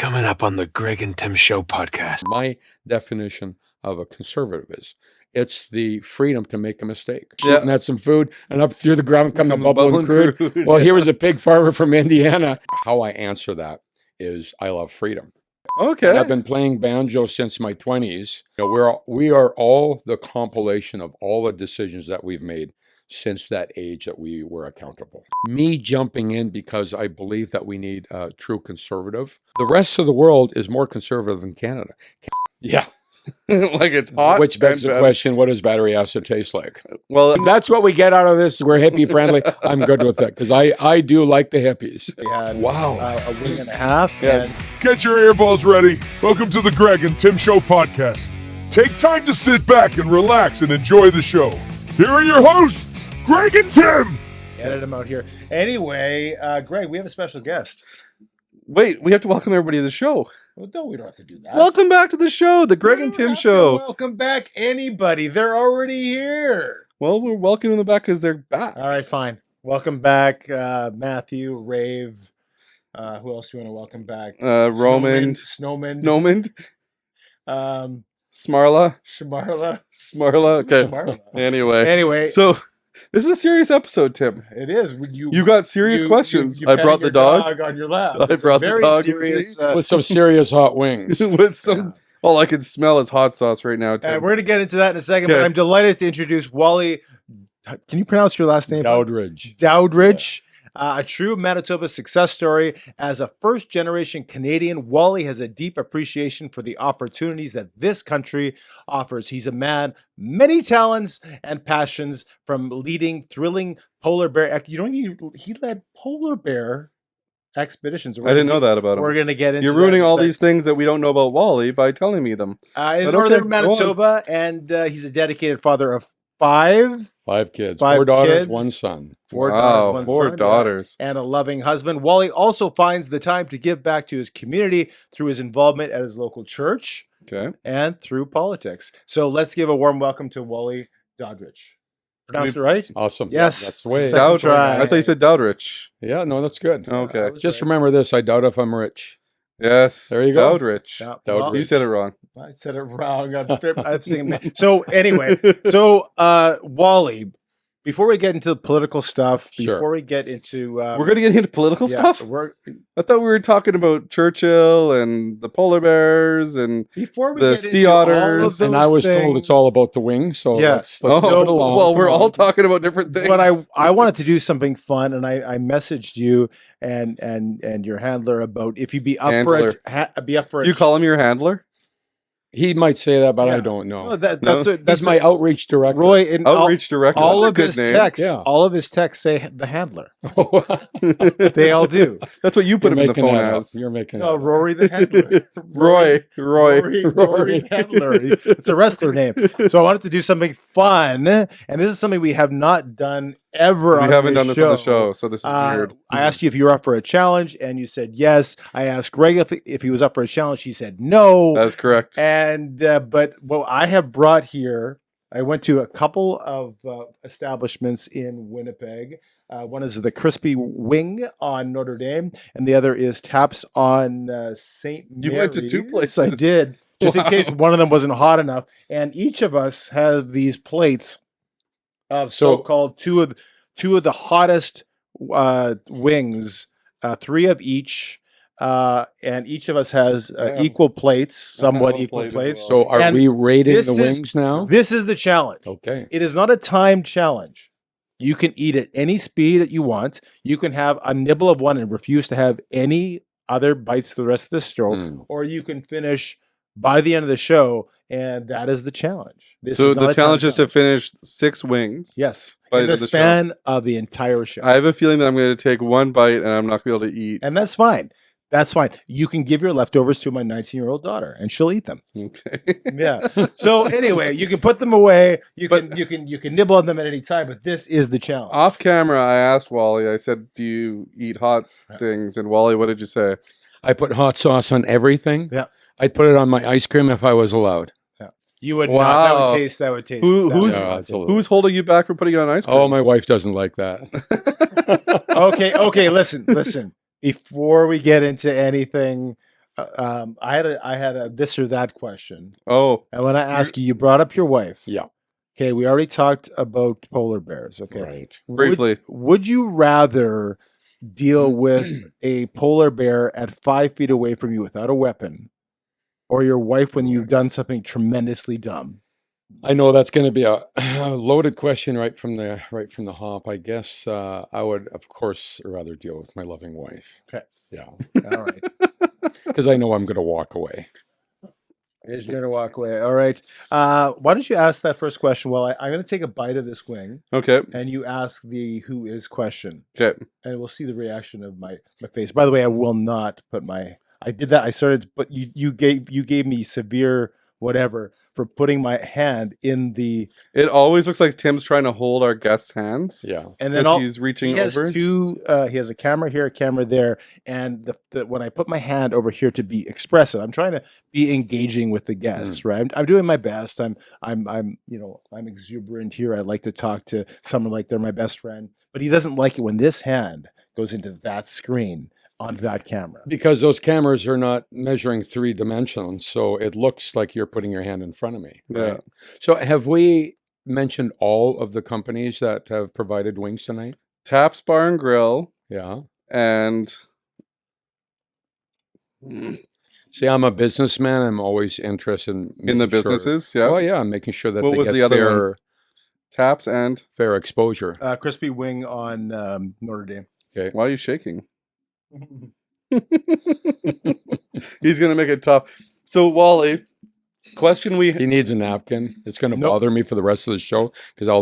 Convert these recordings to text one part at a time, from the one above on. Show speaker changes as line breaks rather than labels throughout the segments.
coming up on the Greg and Tim Show podcast.
My definition of a conservative is it's the freedom to make a mistake.
Yeah.
Shooting at some food and up through the ground come the bubbling
Bubbling
crude.
crude.
Well, here was a pig farmer from Indiana. How I answer that is I love freedom.
Okay.
I've been playing banjo since my 20s. You know, we are all the compilation of all the decisions that we've made since that age that we were accountable. Me jumping in because I believe that we need a true conservative. The rest of the world is more conservative than Canada.
Yeah. Like it's hot.
Which begs
and
the
bad.
question, what does battery acid taste like?
Well,
If that's what we get out of this, we're hippie friendly, I'm good with it because I do like the hippies.
Yeah,
Wow.
a week and a half.
Yeah.
And
Get your earballs ready. Welcome to the Greg and Tim Show podcast. Take time to sit back and relax and enjoy the show. Here are your hosts, Greg and Tim.
edit him out here. Anyway, Greg, we have a special guest.
wait, we have to welcome everybody to the show.
Well, no, we don't have to do that.
Welcome back to the show, the Greg and
We don't
Tim
have to
Show.
Welcome back, anybody. They're already here.
Well, we're welcoming them back because they're back.
All right, fine. Welcome back, Matthew, Rave. Who else do you want to welcome back?
Roman,
Snowman.
Snowman, Smarla,
Shamarla.
Okay.
Shamarla.
Anyway,
Anyway,
so this is a serious episode, Tim.
it is.
You got serious questions.
You
I brought
petting
the
your
dog.
on your lap.
I
It's a
brought the
very
dog.
serious.
With some serious hot wings.
With some, all I can smell is hot sauce right now, Tim.
We're going to get into that in a second, but
Okay.
I'm delighted to introduce Wally. Can you pronounce your last name?
Daudrich.
Daudrich. A true Manitoba success story. As a first-generation Canadian, Wally has a deep appreciation for the opportunities that this country offers. He's a man, many talents and passions, from leading thrilling polar bear. He led polar bear expeditions.
I didn't know that about
We're
him.
going to get into
You're ruining
that in a
all
second.
these things that we don't know about Wally by telling me them.
In
But okay,
northern
go on.
Manitoba, and he's a dedicated father of five.
5 kids.
Five
4 daughters,
kids.
1 son.
Four
Wow,
daughters, one
4
son,
daughters.
and a loving husband. Wally also finds the time to give back to his community through his involvement at his local church
Okay.
and through politics. So let's give a warm welcome to Wally Daudrich. Pronounced it right?
Awesome.
Yes.
That's the way.
Second
Dowd-
try.
I thought you said Dowdrich.
Yeah, no, that's good.
Okay.
that was
Just
right.
remember this, I doubt if I'm rich.
Yes.
There you go.
Dowdrich.
Yeah,
Daudrich.
well,
You said it wrong.
I said it wrong. I'm saying. So anyway, Wally, before we get into the political stuff,
Sure.
before we get into
We're going to get into political stuff?
We're,
I thought we were talking about Churchill and the polar bears and
before we
The
get
sea
into all
otters.
of those
And I was told it's
things-
all about the wings, so
Yeah.
let's
oh,
move it along.
well, we're
Come
all
on.
talking about different things.
But I wanted to do something fun, and I messaged you and your handler about if you'd be up
Handler.
for a
You call him your handler?
He might say that, but I
Yeah.
don't know.
No, that's
No.
what,
That's my outreach director.
Roy and
Outreach director.
all
That's a
of
good
his
name.
texts.
Yeah.
All of his texts say the handler.
You're
They all do.
That's what you put him in the
making
phone
that up.
as.
You're making
Oh,
that up.
Rory the handler.
Roy.
Rory the handler. It's a wrestler name. So I wanted to do something fun, and this is something we have not done ever.
We
on
haven't done this on the show, so this is
Uh,
weird.
I asked you if you were up for a challenge, and you said yes. I asked Greg if he was up for a challenge. He said no.
That's correct.
And but what I have brought here, I went to a couple of establishments in Winnipeg. One is the Crispy Wing on Notre Dame, and the other is Taps on St.
You went to 2 places.
I did, just in
Wow.
case one of them wasn't hot enough. And each of us have these plates of
So-
so-called two of the hottest wings, 3 of each. And each of us has
Yeah.
equal plates, somewhat
one
equal
plate as
plates.
well.
So are
And
we rating
this
the
is-
wings now?
This is the challenge.
Okay.
It is not a timed challenge. You can eat at any speed that you want. You can have a nibble of one and refuse to have any other bites the rest of the show,
Mm.
or you can finish by the end of the show, and that is the challenge. This
So
is not
the
a timed
challenge is to finish 6 wings.
yes,
by
in
the
the
end of the show.
span of the entire show,
I have a feeling that I'm going to take one bite and I'm not going to be able to eat.
and that's fine. That's fine. You can give your leftovers to my 19-year-old daughter, and she'll eat them.
Okay.
Yeah. So anyway, you can put them away. You
But-
can nibble on them at any time. But this is the challenge.
Off camera, I asked Wally, I said, do you eat hot things? And Wally, what did you say?
I put hot sauce on everything.
Yeah.
I'd put it on my ice cream if I was allowed.
You would
Wow.
not. That would taste. That would taste.
Who-
that
who's-
would
Yeah,
not
absolutely.
Who's holding you back from putting it on ice cream?
Oh, my wife doesn't like that.
taste. Okay. Listen. Before we get into anything, I had a this or that question.
Oh,
And when I ask you, you brought up your wife.
Yeah.
Okay, we already talked about polar bears. Okay.
Right.
briefly.
Would you rather deal with a polar bear at 5 feet away from you without a weapon, or your wife when you've done something tremendously dumb?
I know that's going to be a loaded question right from the hop. I guess I would, of course, rather deal with my loving wife.
Okay.
Yeah,
All right.
because I know I'm going to walk away.
Is you're gonna walk away. All right. Why don't you ask that first question? Well, I'm gonna take a bite of this wing,
Okay.
and you ask the who is question,
Okay.
and we'll see the reaction of my face. By the way, I will not put my. I did that. I started, but you gave me severe whatever for putting my hand in the.
It always looks like Tim's trying to hold our guest's hands.
Yeah.
And then
As he's reaching
he has
over.
two. He has a camera here, a camera there, and when I put my hand over here to be expressive, I'm trying to be engaging with the guests. Right, I'm doing my best. I'm I'm exuberant here. I like to talk to someone like they're my best friend, but he doesn't like it when this hand goes into that screen on that camera.
Because those cameras are not measuring 3 dimensions, so it looks like you're putting your hand in front of me. Right?
Yeah.
So have we mentioned all of the companies that have provided wings tonight?
Taps Bar and Grill
Yeah.
and
See, I'm a businessman. I'm always interested
in the
making sure-
businesses. Yeah.
Well, yeah, I'm making sure that
What
they
was
get
the other
fair,
one? Taps and
fair exposure.
Crispy wing on Notre Dame.
why are you shaking? He's gonna make it tough. So Wally, question we
He needs a napkin. It's going to
Nope.
bother me for the rest of the show because I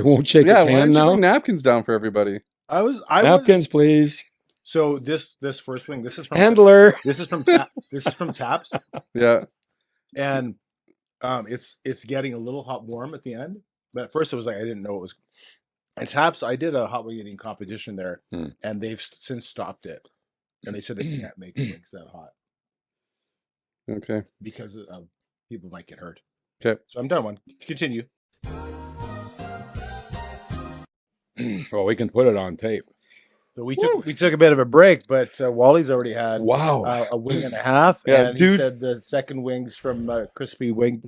won't shake
yeah,
his
why
hand
don't you
now.
bring napkins down for everybody?
I was
Napkins, please.
So this first wing. This is from
Handler.
This is from this is from Taps,
Yeah.
and it's getting a little hot warm at the end. But at first it was like I didn't know it was. And Taps, I did a hot wing eating competition there, and they've since stopped it, and they said they can't make wings that hot
Okay.
because people might get hurt.
Okay.
So I'm done. One. Continue.
Well, we can put it on tape.
So we took a bit of a break, but Wally's already had
Wow.
a wing and a half.
Yeah,
and
dude.
he said the second wing's from Crispy Wing.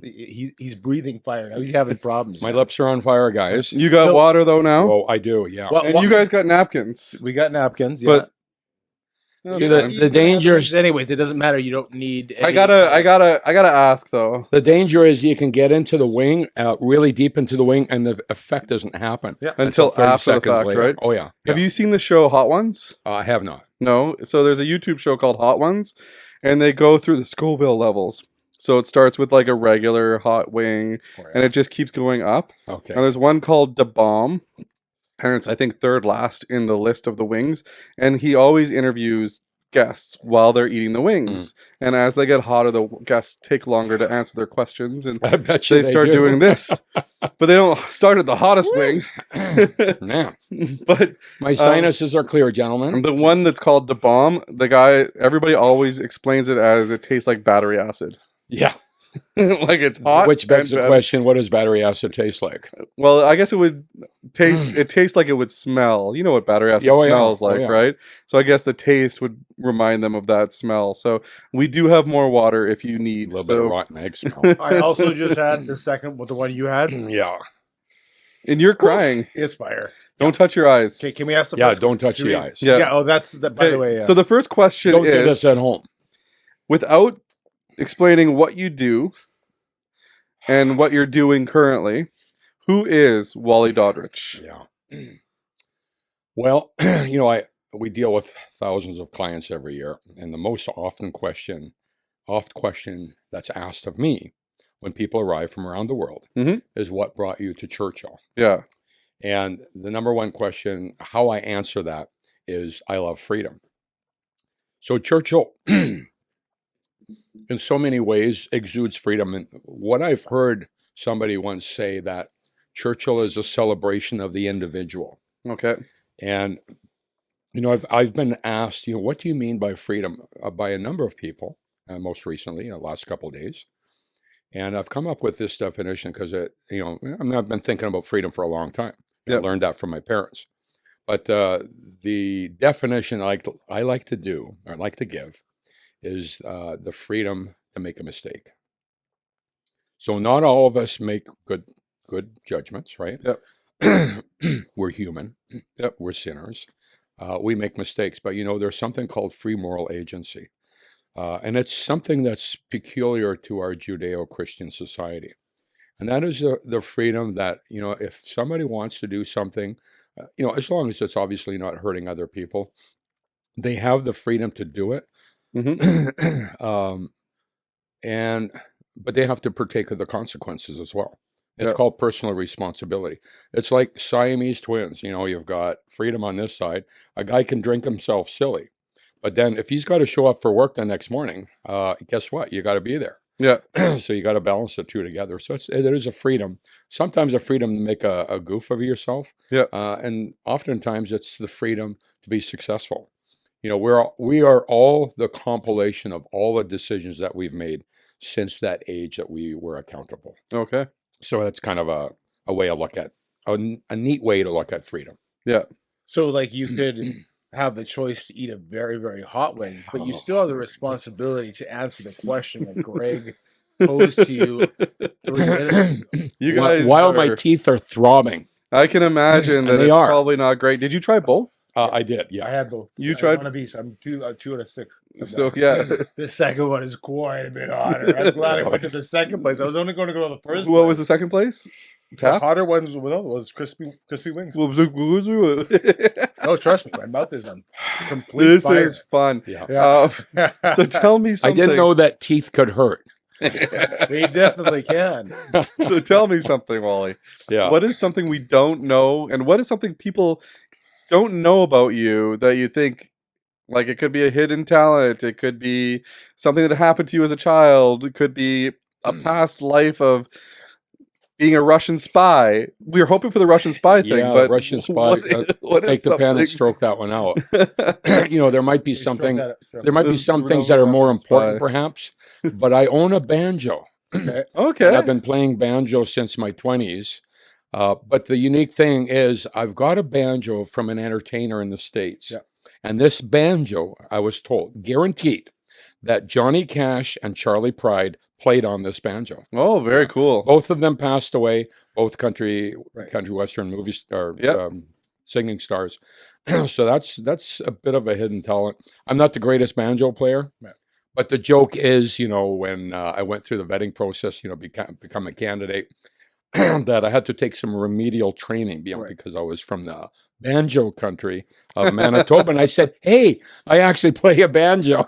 He's breathing fire now. He's having problems.
My lips are on fire, guys.
You got
So-
water though now?
Oh, I do, yeah.
Well,
and you guys got napkins.
we got napkins, yeah.
But
See,
Okay.
the danger is
anyways, it doesn't matter. You don't need.
I gotta ask though.
the danger is you can get into the wing, really deep into the wing, and the effect doesn't happen
Yeah.
Until
30
after the
seconds
fact,
later.
right?
Oh yeah.
Have you seen the show Hot Ones?
I have not.
No. So there's a YouTube show called Hot Ones, and they go through the Scoville levels. So it starts with like a regular hot wing, and it just keeps going up.
Okay.
And there's one called Da Bomb, and it's I think third last in the list of the wings. And he always interviews guests while they're eating the wings, and as they get hotter, the guests take longer to answer their questions, and
I bet you
they start
do.
doing this. But they don't start at the hottest wing.
Man,
But
my sinuses are clear, gentlemen.
the one that's called Da Bomb, the guy, everybody always explains it as it tastes like battery acid.
Yeah.
Like it's hot.
Which begs
and
the question: what does battery acid taste like?
Well, I guess it would taste. It tastes like it would smell. You know what battery acid
Oh, yeah.
smells
Oh,
like,
yeah.
right? So I guess the taste would remind them of that smell. So we do have more water if you
A
need.
little bit of rotten egg smell.
I also just had the second with the one you had.
Yeah.
And you're crying.
It's fire.
Don't touch your eyes.
Okay, can we ask the
Yeah.
first
Don't touch
should
the
we-
eyes.
Yeah.
Yeah. Oh, that's the. By the way,
So the first question
Don't do
is,
this at home.
without explaining what you do and what you're doing currently, who is Wally Daudrich?
Yeah. Well, we deal with thousands of clients every year, and the most often question that's asked of me when people arrive from around the world
Mhm.
is, "What brought you to Churchill?"
Yeah.
And the number one question, how I answer that, is I love freedom. So Churchill, in so many ways, exudes freedom. And what I've heard somebody once say that Churchill is a celebration of the individual.
Okay.
And I've been asked, what do you mean by freedom, by a number of people, most recently, the last couple of days. And I've come up with this definition because I've been thinking about freedom for a long time. I
Yep.
learned that from my parents. But the definition I like to give is the freedom to make a mistake. So not all of us make good judgments, right?
Yep.
We're human.
Yep.
We're sinners. We make mistakes, but there's something called free moral agency. And it's something that's peculiar to our Judeo-Christian society. And that is the freedom that, if somebody wants to do something, as long as it's obviously not hurting other people, they have the freedom to do it.
Mm-hmm.
But they have to partake of the consequences as well. It's
Yep.
called personal responsibility. It's like Siamese twins. You've got freedom on this side. A guy can drink himself silly. But then if he's got to show up for work the next morning, guess what? You got to be there.
Yeah.
So you got to balance the two together. So there is a freedom, sometimes a freedom to make a goof of yourself.
Yeah.
And oftentimes it's the freedom to be successful. We are all the compilation of all the decisions that we've made since that age that we were accountable.
Okay.
So that's kind of a way to look at, a neat way to look at freedom.
Yeah.
So, like, you could have the choice to eat a very, very hot wing, but you still have the responsibility to answer the question that Greg posed to you 3 minutes ago.
You guys,
While my teeth are throbbing.
I can imagine that
they
it's
are.
probably not great. Did you try both?
I did, yeah.
I had both.
You
I
tried-
one of each. I'm 2 out of 6.
So yeah.
The second one is quite a bit hotter. I'm glad I went to the second place. I was only going to go to the first.
What
place.
was the second place?
The
Taps?
hotter ones was crispy wings.
This
No, trust me, my mouth is on complete fire.
is fun.
Yeah.
Yeah.
So tell me
I
something.
didn't know that teeth could hurt.
They definitely can.
So tell me something, Wally.
Yeah.
What is something we don't know, and what is something people don't know about you that you think, like, it could be a hidden talent, it could be something that happened to you as a child, it could be a past life of being a Russian spy. We were hoping for the Russian spy thing,
Yeah,
but
Russian spy.
what
Take
is
the pen
something?
and stroke that one out. There might be something. There might be
This
some
is
things that are more
Russian
important,
spy.
perhaps. But I own a banjo.
Okay.
Okay.
I've been playing banjo since my 20s. But the unique thing is, I've got a banjo from an entertainer in the States.
Yeah.
And this banjo, I was told, guaranteed, that Johnny Cash and Charlie Pride played on this banjo.
Oh, very cool.
Both of them passed away, both country
Right.
western movie star,
Yep.
singing stars. So that's a bit of a hidden talent. I'm not the greatest banjo player.
Right.
But the joke is, when I went through the vetting process, become a candidate, that I had to take some remedial training,
Right.
because I was from the banjo country of Manitoba. And I said, hey, I actually play a banjo.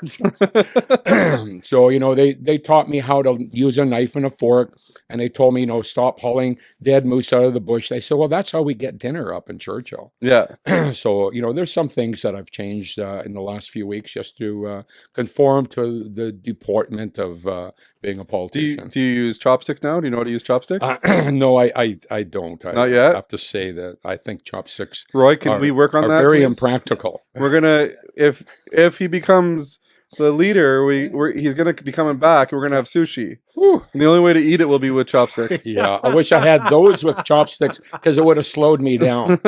So, they taught me how to use a knife and a fork. And they told me, stop hauling dead moose out of the bush. They said, well, that's how we get dinner up in Churchill.
Yeah.
So, there's some things that I've changed in the last few weeks just to conform to the deportment of being a
Do
politician.
you use chopsticks now? Do you know how to use chopsticks?
No, I don't.
Not yet?
I have to say that I think chopsticks
Roy, can
are-
we work on
are
that?
very
please?
impractical.
We're gonna if he becomes the leader, he's gonna be coming back. And we're gonna have sushi.
Whew.
And the only way to eat it will be with chopsticks.
Yeah, I wish I had those with chopsticks because it would have slowed me down.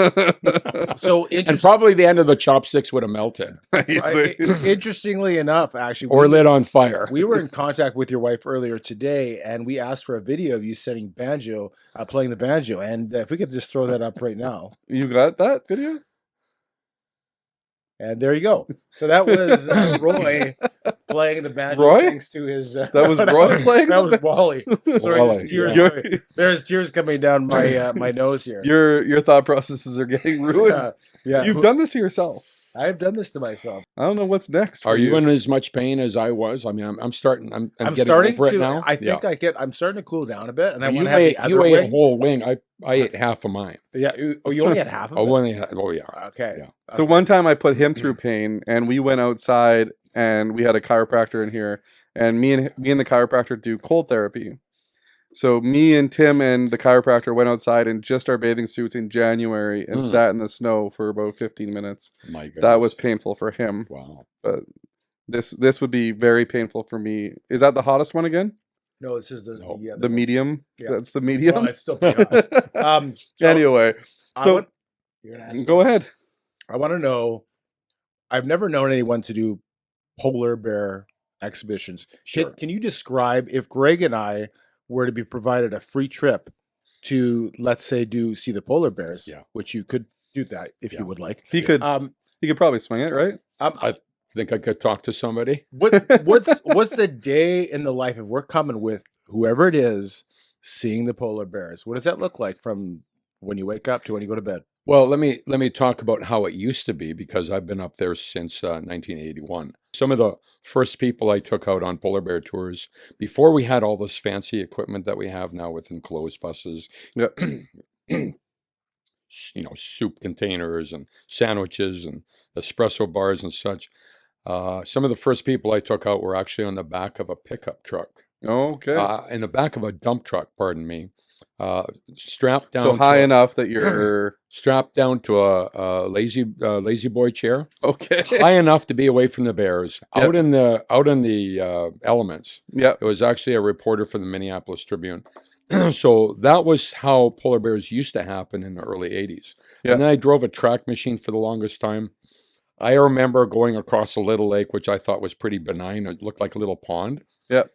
So
And probably the end of the chopsticks would have melted
interestingly enough, actually,
or lit on fire.
we were in contact with your wife earlier today, and we asked for a video of you playing the banjo. And if we could just throw that up right now,
You got that video?
and there you go. So that was Roy playing the banjo.
Roy?
Thanks to his.
That was Roy playing
That
the
was Wally. Sorry,
Wally,
there's tears,
yeah.
there's tears coming down my my nose here.
Your thought processes are getting ruined.
Yeah,
You've done this to yourself.
I've done this to myself.
I don't know what's next. For
Are you in as much pain as I was? I mean, I'm starting. I'm getting
starting
over
to.
it now.
I think I'm starting to cool down a bit, and I
You
want to have the
you
other
ate a
wing.
whole wing. I ate half of mine.
Yeah. Oh, you only had half of
Oh,
it.
oh yeah.
Okay.
Yeah.
So one time I put him through pain, and we went outside, and we had a chiropractor in here, and me and the chiropractor do cold therapy. So me and Tim and the chiropractor went outside in just our bathing suits in January and
Mm.
sat in the snow for about 15 minutes.
My goodness.
That was painful for him,
wow.
but this would be very painful for me. Is that the hottest one again?
No, this is the
No.
The medium?
Yeah.
That's the
Well,
medium?
it's still pretty hot. So
Anyway,
I
so
want- you're gonna ask
go
me.
ahead.
I want to know. I've never known anyone to do polar bear exhibitions.
Sure.
Can you describe, if Greg and I were to be provided a free trip to, let's say, see the polar bears,
Yeah.
which you could do that if
Yeah.
you would like.
He could
Um,
probably swing it, right?
I think I could talk to somebody.
what's a day in the life if we're coming with whoever it is, seeing the polar bears? What does that look like from when you wake up to when you go to bed?
Well, let me talk about how it used to be, because I've been up there since 1981. Some of the first people I took out on polar bear tours, before we had all this fancy equipment that we have now with enclosed buses,
Yep.
soup containers and sandwiches and espresso bars and such. Some of the first people I took out were actually on the back of a pickup truck,
Okay.
in the back of a dump truck, pardon me, strapped down.
So high enough that you're
strapped down to a lazy boy chair,
okay.
high enough to be away from the bears,
Yep.
out in the elements.
Yep.
It was actually a reporter for the Minneapolis Tribune. So that was how polar bears used to happen in the early 80s.
Yep.
And then I drove a track machine for the longest time. I remember going across a little lake, which I thought was pretty benign. It looked like a little pond.
Yep.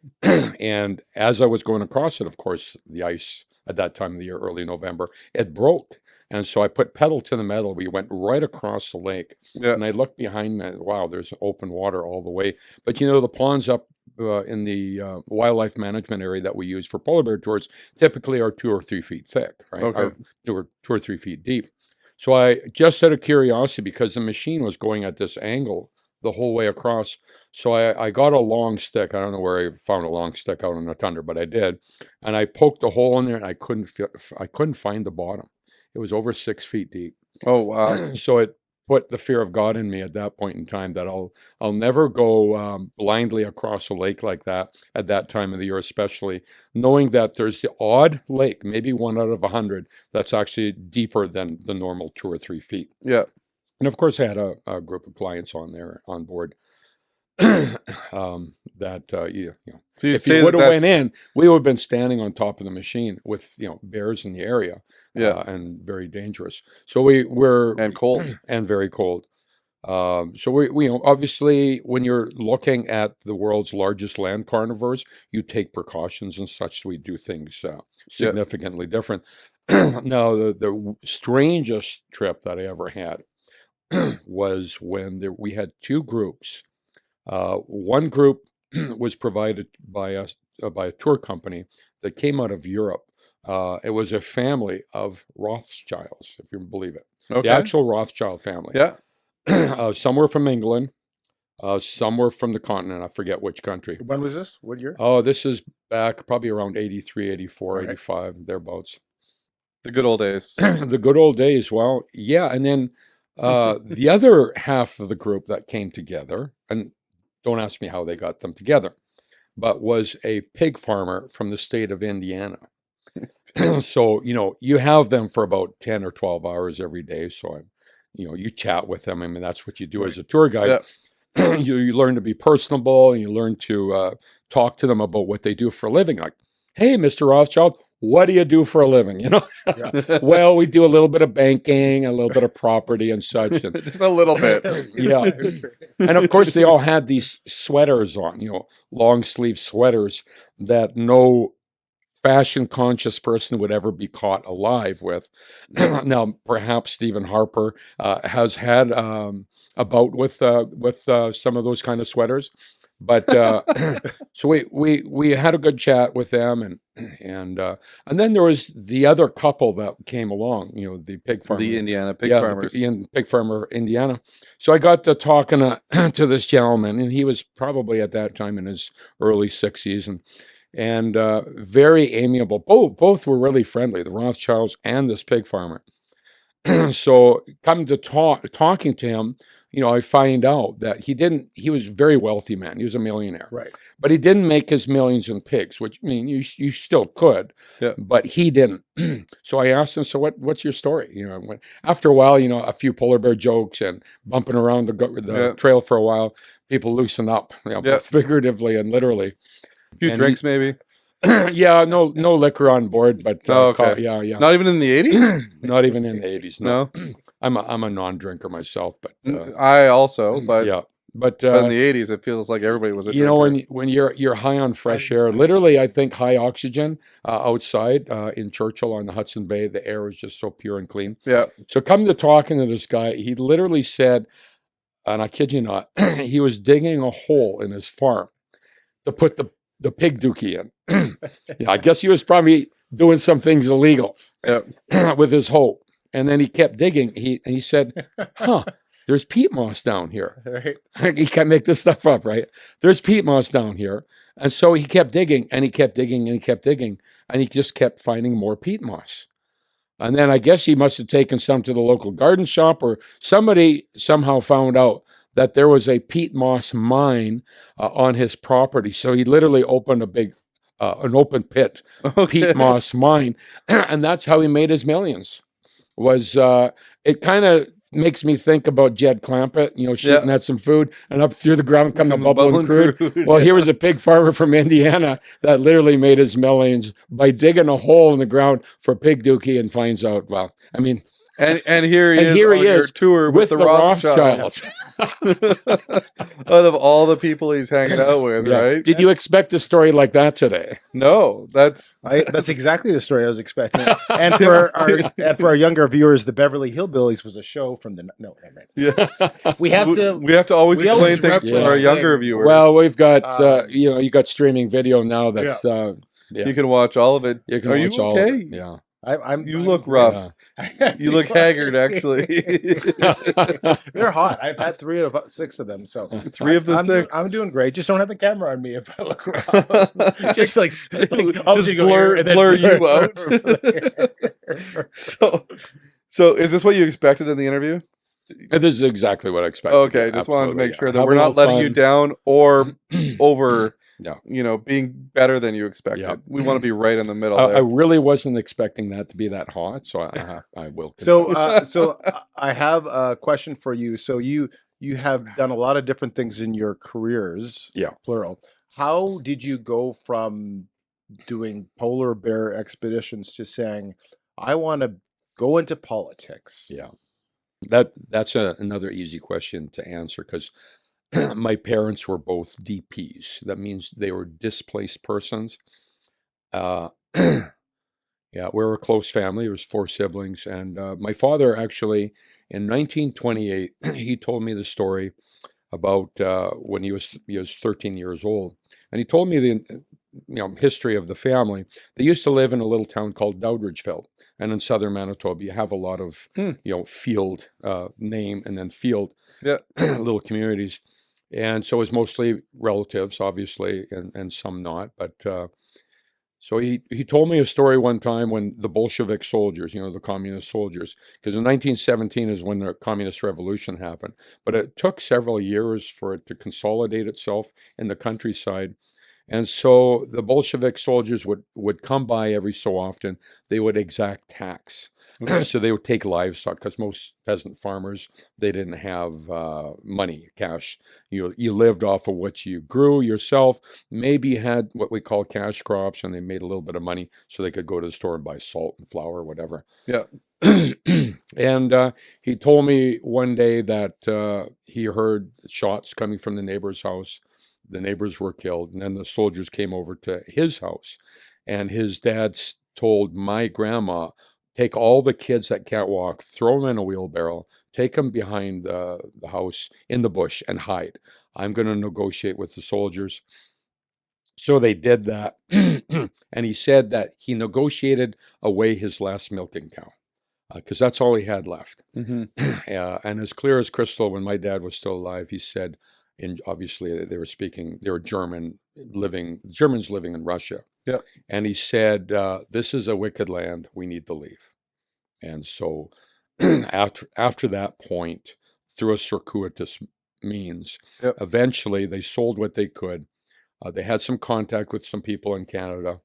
And as I was going across it, of course, the ice at that time of the year, early November, it broke. And so I put pedal to the metal. We went right across the lake.
Yeah.
And I looked behind me. Wow, there's open water all the way. But the ponds up in the wildlife management area that we use for polar bear tours typically are 2 or 3 feet thick, right?
Okay.
Or 2 or 3 feet deep. So I, just out of curiosity, because the machine was going at this angle the whole way across, so I got a long stick. I don't know where I found a long stick out in the tundra, but I did, and I poked a hole in there, and I couldn't find the bottom. It was over 6 feet deep.
Oh wow.
So it put the fear of God in me at that point in time, that I'll never go blindly across a lake like that at that time of the year, especially knowing that there's the odd lake, maybe 1 out of 100, that's actually deeper than the normal 2 or 3 feet.
Yeah.
And of course, I had a group of clients on board. That
So you'd
if
say
you would have
that
went in, we would have been standing on top of the machine with bears in the area,
Yeah.
and very dangerous. So we were
and cold.
and very cold. So we obviously, when you're looking at the world's largest land carnivores, you take precautions and such. So we do things significantly different. Now, the strangest trip that I ever had was when we had 2 groups. One group was provided by us by a tour company that came out of Europe. It was a family of Rothschilds, if you believe it.
Okay.
The actual Rothschild family.
Yeah.
Some were from England, some were from the continent. I forget which country.
When was this? What year?
Oh, this is back probably around 83, 84,
Right.
85, thereabouts.
The good old days.
The good old days. Well, yeah. And then the other half of the group that came together, and don't ask me how they got them together, but was a pig farmer from the state of Indiana. So, you have them for about 10 or 12 hours every day. So, you chat with them. I mean, that's what you do as a tour guide.
Yeah.
You learn to be personable, and you learn to talk to them about what they do for a living. Like, hey, Mr. Rothschild, what do you do for a living?
Yeah.
Well, we do a little bit of banking, a little bit of property and such. And,
Just a little bit.
yeah. And of course, they all had these sweaters on, long sleeve sweaters that no fashion conscious person would ever be caught alive with. Now, perhaps Stephen Harper has had a bout with some of those kind of sweaters. But so we had a good chat with them, and then there was the other couple that came along, the pig farmer,
The Indiana pig
yeah,
farmers.
the pig farmer, Indiana. So I got to talking to this gentleman, and he was probably at that time in his early 60s, and very amiable. Both were really friendly, the Rothschilds and this pig farmer. So coming to talking to him, I find out that he was a very wealthy man. He was a millionaire.
Right.
But he didn't make his millions in pigs, which, I mean, you still could,
Yeah.
but he didn't. So I asked him, so what's your story? After a while, a few polar bear jokes and bumping around the
Yeah.
trail for a while, people loosen up,
Yeah.
both figuratively and literally.
A few
And
drinks, maybe.
Yeah, no liquor on board, but
Oh, okay.
yeah.
Not even in the 80s?
Not even in the 80s. No,
No.
I'm a non-drinker myself, but
I also, but
yeah. But
But in the 80s, it feels like everybody was a
you know,
drinker.
when you're high on fresh
didn't-
air, literally, I think high oxygen outside in Churchill on the Hudson Bay, the air is just so pure and clean.
Yeah.
So come to talking to this guy, he literally said, and I kid you not, he was digging a hole in his farm to put the pig dookie in. Yeah, I guess he was probably doing some things illegal
Yeah.
with his hoe. And then he kept digging. He said, huh, there's peat moss down here.
Right.
He can't make this stuff up, right? There's peat moss down here. And so he kept digging and he kept digging and he kept digging. And he just kept finding more peat moss. And then I guess he must have taken some to the local garden shop, or somebody somehow found out that there was a peat moss mine on his property. So he literally opened an open pit
Okay.
peat moss mine. And that's how he made his millions. It kind of makes me think about Jed Clampett, shooting at some food, and up through the ground come the bubbling crude. Well, here was a pig farmer from Indiana that literally made his millions by digging a hole in the ground for pig dookie and finds out, well, I mean,
And here he
And
is
here
on
he
your
is
tour with the Rothschilds. Out of all the people he's hanging out with,
yeah.
right?
Did you expect a story like that today?
No, that's
That's exactly the story I was expecting. And for our younger viewers, the Beverly Hillbillies was a show from the no, never mind.
yes.
We have to.
We have to always
we
explain
always
things
reference
for our younger
things.
viewers.
Well, we've got,
Um,
you got streaming video now that's, yeah.
You can watch all of it.
You can
Are
watch
you
all
okay?
of it. Yeah.
You look rough.
Yeah.
You look haggard, actually.
They're hot. I've had 3 of 6 of them. So
3 of the
I'm
6.
I'm doing great. Just don't have the camera on me if I look rough. Just like
Just blur you out. So is this what you expected in the interview?
This is exactly what I expected.
Okay,
Yeah,
just wanted to
absolutely,
make
yeah.
sure that
Have
we're
a
not
little
letting you
fun.
down or over,
No.
being better than you expected.
Yeah.
We want to be right in the middle
I
there.
really wasn't expecting that to be that hot, so I will.
So I have a question for you. So you have done a lot of different things in your careers.
Yeah.
Plural. How did you go from doing polar bear expeditions to saying, I want to go into politics?
Yeah. That's another easy question to answer, because my parents were both DPs. That means they were displaced persons. Yeah, we're a close family. There was 4 siblings, and my father actually, in 1928, he told me the story about when he was 13 years old, and he told me the history of the family. They used to live in a little town called Daudrichville, and in southern Manitoba, you have a lot of field name and then field little communities, and so it's mostly relatives, obviously, and some not, but. So he told me a story one time when the Bolshevik soldiers, the communist soldiers, because in 1917 is when the communist revolution happened, but it took several years for it to consolidate itself in the countryside. And so the Bolshevik soldiers would come by every so often. They would exact tax. So they would take livestock, because most peasant farmers, they didn't have money, cash. You lived off of what you grew yourself. Maybe you had what we call cash crops, and they made a little bit of money so they could go to the store and buy salt and flour or whatever.
Yeah.
And he told me one day that he heard shots coming from the neighbor's house. The neighbors were killed, and then the soldiers came over to his house, and his dad told my grandma, take all the kids that can't walk, throw them in a wheelbarrow, take them behind the house in the bush and hide. I'm going to negotiate with the soldiers. So they did that. And he said that he negotiated away his last milking cow, because that's all he had left.
Mm-hmm.
And as clear as crystal, when my dad was still alive, he said, and obviously they were Germans living in Russia.
Yeah.
And he said, this is a wicked land, we need to leave. And so after that point, through a circuitous means, eventually they sold what they could. They had some contact with some people in Canada.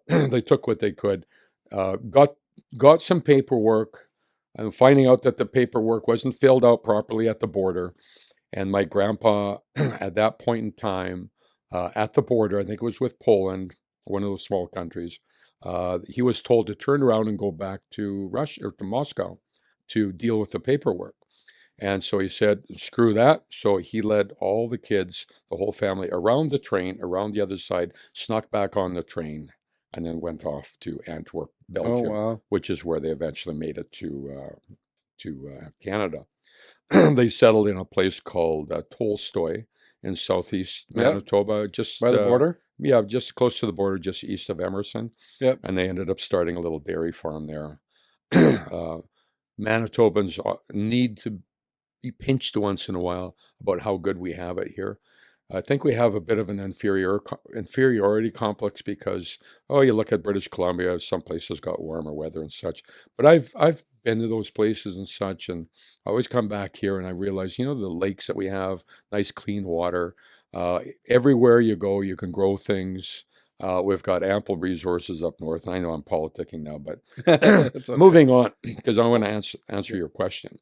They took what they could, got some paperwork, and finding out that the paperwork wasn't filled out properly at the border. And my grandpa, at that point in time, at the border, I think it was with Poland, one of those small countries, he was told to turn around and go back to Russia or to Moscow to deal with the paperwork. And so he said, screw that. So he led all the kids, the whole family, around the train, around the other side, snuck back on the train, and then went off to Antwerp,
Oh
Belgium,
wow.
which is where they eventually made it to Canada. They settled in a place called Tolstoy in southeast
Yep.
Manitoba, just
By the border.
yeah, just close to the border, just east of Emerson.
Yep.
And they ended up starting a little dairy farm there. Manitobans need to be pinched once in a while about how good we have it here. I think we have a bit of an inferiority complex because, oh, you look at British Columbia, some places got warmer weather and such. But I've been to those places and such, and I always come back here and I realize, the lakes that we have, nice clean water. Everywhere you go, you can grow things. We've got ample resources up north. And I know I'm politicking now, but
It's okay.
moving on, because I want to answer your question.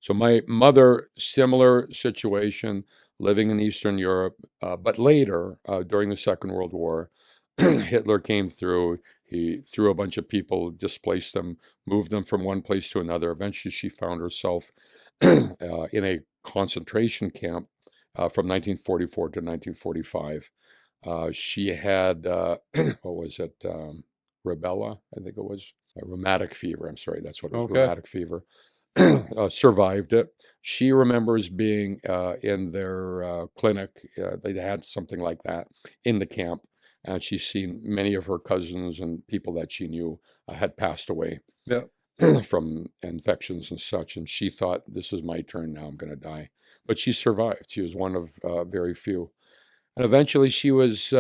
So my mother, similar situation, living in Eastern Europe, but later, during the Second World War, Hitler came through. He threw a bunch of people, displaced them, moved them from one place to another. Eventually, she found herself in a concentration camp from 1944 to 1945. She had, what was it, rubella, I think it was, rheumatic fever. I'm sorry, that's what it was,
Okay.
rheumatic fever. Survived it. She remembers being in their clinic. They had something like that in the camp, and she's seen many of her cousins and people that she knew had passed away
Yep.
from infections and such. And she thought, "This is my turn now. I'm going to die." But she survived. She was one of very few. And eventually, she was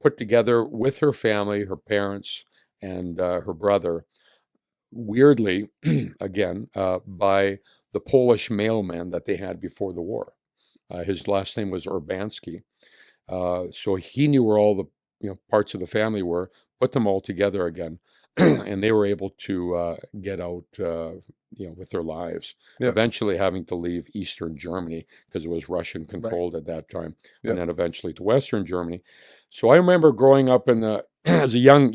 put together with her family, her parents, and her brother, weirdly, again, by the Polish mailman that they had before the war. His last name was Urbanski. So he knew where all the parts of the family were, put them all together again, and they were able to get out with their lives.
Yep.
Eventually having to leave Eastern Germany because it was Russian controlled at that time,
Yep.
and then eventually to Western Germany. So I remember growing up as a young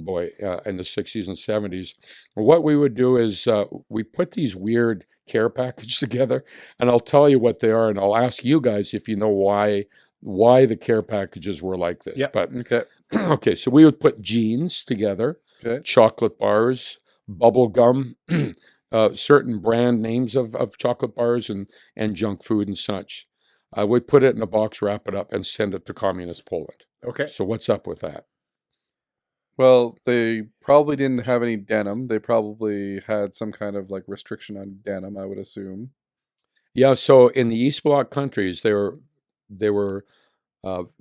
boy in the 60s and 70s. What we would do is we put these weird care packages together, and I'll tell you what they are, and I'll ask you guys if you know why the care packages were like this.
Yep.
But
Okay.
okay, so we would put jeans together,
Okay.
chocolate bars, bubble gum, certain brand names of chocolate bars and junk food and such. We'd put it in a box, wrap it up, and send it to communist Poland.
Okay.
So what's up with that?
Well, they probably didn't have any denim. They probably had some kind of like restriction on denim, I would assume.
Yeah, so in the East Bloc countries, they were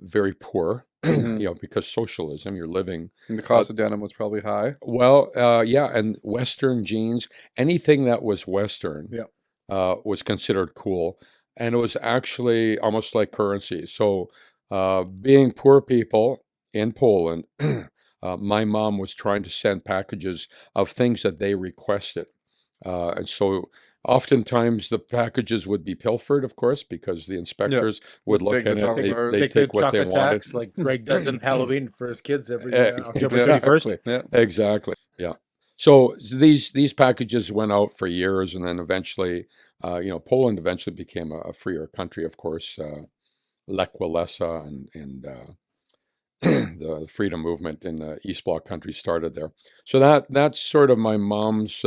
very poor,
Mhm.
because socialism, you're living.
And the cost of denim was probably high.
Well, yeah, and Western jeans, anything that was Western,
Yeah.
was considered cool, and it was actually almost like currency. So, being poor people in Poland, my mom was trying to send packages of things that they requested, and so oftentimes the packages would be pilfered, of course, because the inspectors would
Would
look
take the
at it.
chocolate
They
bars.
they
Take the
take what they
chocolate
wanted.
tax like Greg does in Halloween for his kids every October
Exactly.
31st.
Yeah.
Exactly. Yeah. So these packages went out for years, and then eventually, Poland eventually became a freer country. Of course, Lech Walesa and the freedom movement in the East Bloc countries started there. So that's sort of my mom's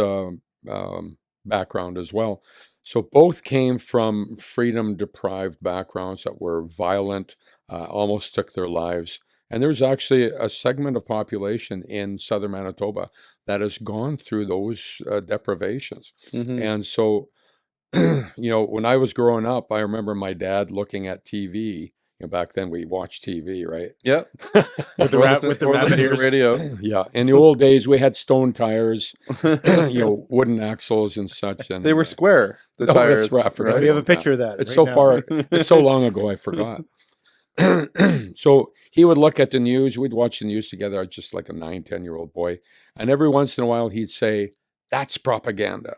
background as well. So both came from freedom deprived backgrounds that were violent, almost took their lives. And there's actually a segment of population in southern Manitoba that has gone through those deprivations.
Mhm.
And so, when I was growing up, I remember my dad looking at TV. Back then we watched TV, right?
Yep.
With the
Or
rat-
the-
with the
or
rabbit
the
ears.
radio.
Yeah. In the old days, we had stone tires, wooden axles and such. And
They were square. The
Oh, that's
tires,
right, I forgot.
right?
We have a
about that.
picture of that.
It's
right
so
now.
far, it's so long ago, I forgot. So he would look at the news. We'd watch the news together. I was just like a 9, 10-year-old boy. And every once in a while, he'd say, "That's propaganda.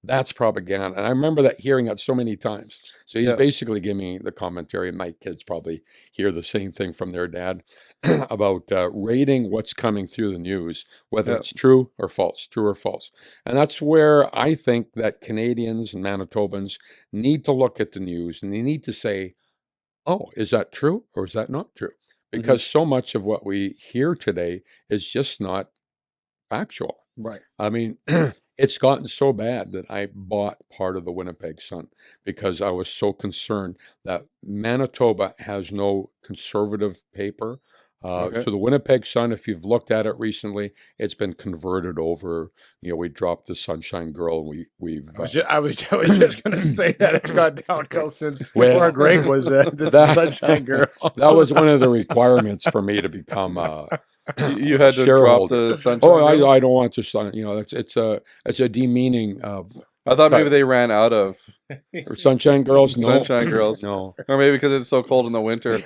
That's propaganda. And I remember that hearing it so many times. So he's
Yeah.
basically giving me the commentary, and my kids probably hear the same thing from their dad about rating what's coming through the news, whether
Yeah.
it's true or false, true or false. And that's where I think that Canadians and Manitobans need to look at the news and they need to say, oh, is that true or is that not true? Because so much of what we hear today is just not factual.
Right.
I mean, it's gotten so bad that I bought part of the Winnipeg Sun because I was so concerned that Manitoba has no conservative paper.
Okay.
So the Winnipeg Sun, if you've looked at it recently, it's been converted over. We dropped the Sunshine Girl, and we've
I was just going to say that it's gone downhill since
Well,
before Greg was the
that-
Sunshine Girl.
that was one of the requirements for me to become
You had to drop
shareholder.
the Sunshine
Oh,
Girl?
I don't want to sign. It's a demeaning.
I thought maybe they ran out of
Or Sunshine Girls, no.
Sunshine Girls.
No.
Or maybe because it's so cold in the winter.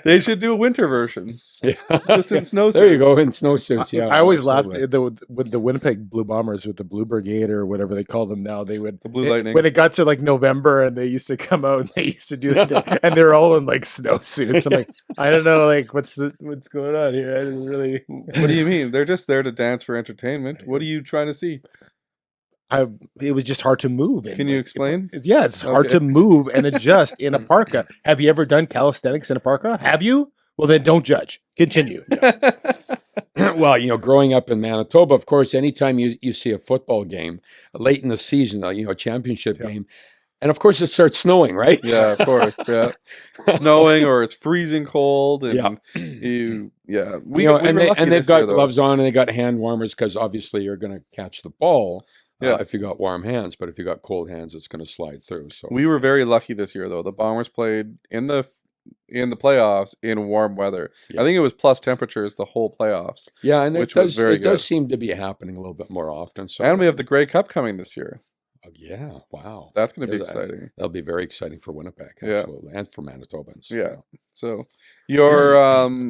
They should do winter versions.
Yeah.
Just in snowsuits.
There you go, in snowsuits. Yeah,
I always laughed
absolutely.
with the Winnipeg Blue Bombers with the Blue Brigade or whatever they call them now. They would
The Blue Lightning.
when it got to like November and they used to come out and they used to do that and they're all in like snowsuits. I'm like, I don't know, like what's going on here? I didn't really.
What do you mean? They're just there to dance for entertainment. What are you trying to see?
It was just hard to move.
Can you explain?
Yeah, it's hard
Okay.
to move and adjust in a parka. Have you ever done calisthenics in a parka? Have you? Well, then don't judge. Continue.
Well, growing up in Manitoba, of course, anytime you see a football game late in the season, a championship game, and of course it starts snowing, right?
Yeah, of course. Yeah, it's snowing or it's freezing cold, and we were
and
lucky
they've
this
got
year, though.
gloves on and they got hand warmers because obviously you're going to catch the ball
Yeah.
if you got warm hands, but if you got cold hands, it's going to slide through. So
We were very lucky this year, though. The Bombers played in the playoffs in warm weather.
Yeah.
I think it was plus temperatures the whole playoffs.
yeah, and
which was very
it does
good.
seem to be happening a little bit more often. So
And we have the Grey Cup coming this year.
yeah, wow,
That's going to be
Yeah, that's-
exciting.
That'll be very exciting for Winnipeg,
Yeah.
absolutely, and for Manitobans.
Yeah. So your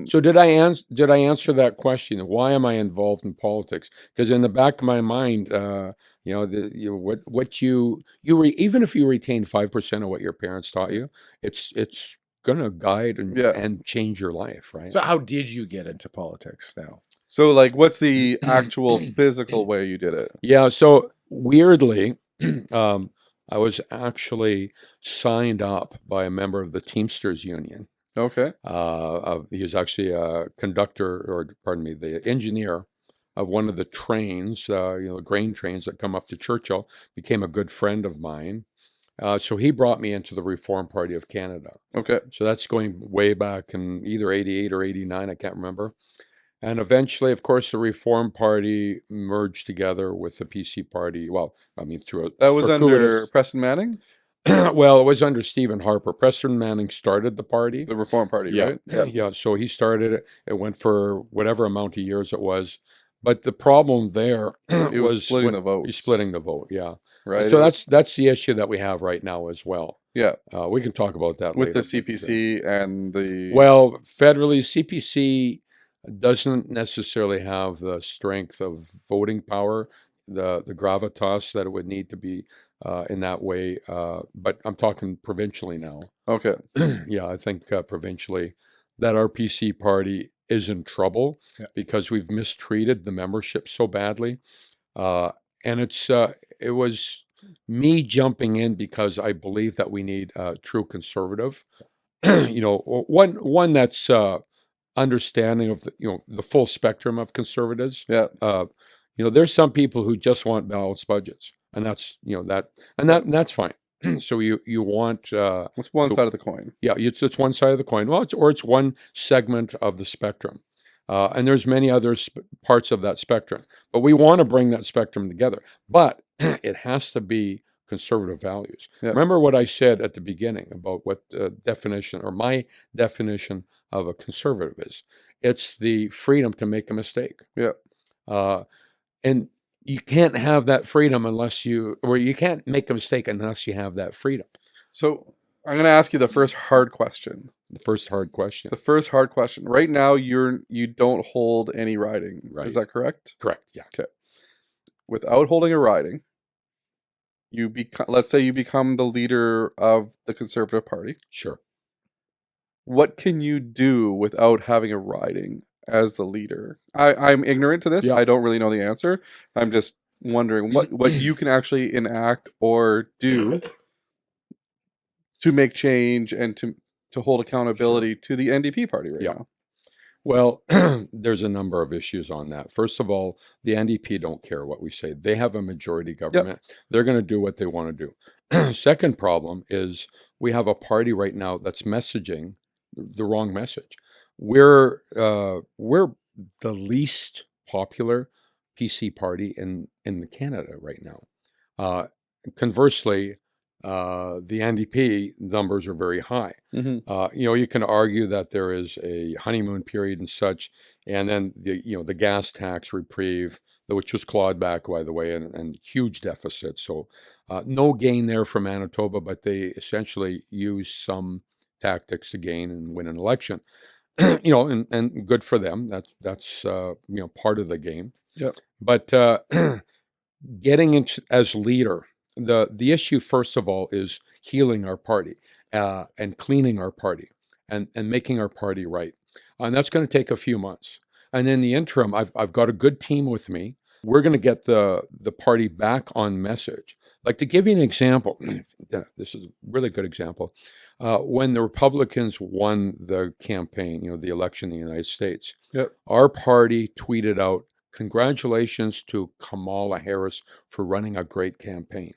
So did I answer that question? Why am I involved in politics? Because in the back of my mind, even if you retain 5% of what your parents taught you, it's gonna guide and change your life, right?
So how did you get into politics now?
so like what's the actual physical way you did it?
Yeah. So weirdly, I was actually signed up by a member of the Teamsters Union.
Okay.
He was actually a conductor, or pardon me, the engineer of one of the trains, grain trains that come up to Churchill. Became a good friend of mine. So he brought me into the Reform Party of Canada.
Okay.
So that's going way back in either 88 or 89, I can't remember. And eventually, of course, the Reform Party merged together with the PC Party. Well, I mean, through
That was under
circuitous-
Preston Manning,
well, it was under Stephen Harper. Preston Manning started the party.
the Reform Party,
Yeah,
right?
yeah. So he started it. It went for whatever amount of years it was. But the problem there
It was splitting
when-
the votes.
Splitting the vote, yeah.
Right.
So that's the issue that we have right now as well.
yeah,
We can talk about that
with
later.
the CPC and the
Well, federally, CPC doesn't necessarily have the strength of voting power, the gravitas that it would need to be in that way. But I'm talking provincially now.
Okay.
Yeah, I think provincially that our PC party is in trouble because we've mistreated the membership so badly. And it was me jumping in because I believe that we need a true conservative, one that's understanding of the full spectrum of conservatives.
Yeah.
There's some people who just want balanced budgets, and that's that's fine. So you want
What's one side of the coin?
yeah, it's one side of the coin. Well, it's one segment of the spectrum. And there's many other parts of that spectrum. But we want to bring that spectrum together. But it has to be conservative values.
Yeah.
Remember what I said at the beginning about what definition, or my definition of a conservative is. It's the freedom to make a mistake.
Yeah.
And you can't have that freedom you can't make a mistake unless you have that freedom.
So I'm going to ask you the first hard question.
The first hard question.
The first hard question. Right now, you don't hold any riding.
Right.
Is that correct?
Correct. Yeah.
Okay. without holding a riding, let's say you become the leader of the Conservative Party.
Sure.
What can you do without having a riding as the leader? I'm ignorant to this.
Yeah.
I don't really know the answer. I'm just wondering what you can actually enact or do to make change and to hold accountability to the NDP party right
Yeah.
now.
Well, there's a number of issues on that. First of all, the NDP don't care what we say. They have a majority government. They're going to do what they want to do. Second problem is we have a party right now that's messaging the wrong message. We're the least popular PC party in Canada right now. Conversely, the NDP numbers are very high. You can argue that there is a honeymoon period and such, and then the gas tax reprieve, which was clawed back, by the way, and huge deficit. So no gain there for Manitoba, but they essentially use some tactics to gain and win an election. And good for them. That's part of the game.
Yep.
But getting into as leader, the issue first of all is healing our party and cleaning our party and making our party right, and that's going to take a few months. And in the interim, I've got a good team with me. We're going to get the party back on message. Like, to give you an example, this is a really good example. When the Republicans won the campaign, the election in the United States, our party tweeted out, "Congratulations to Kamala Harris for running a great campaign."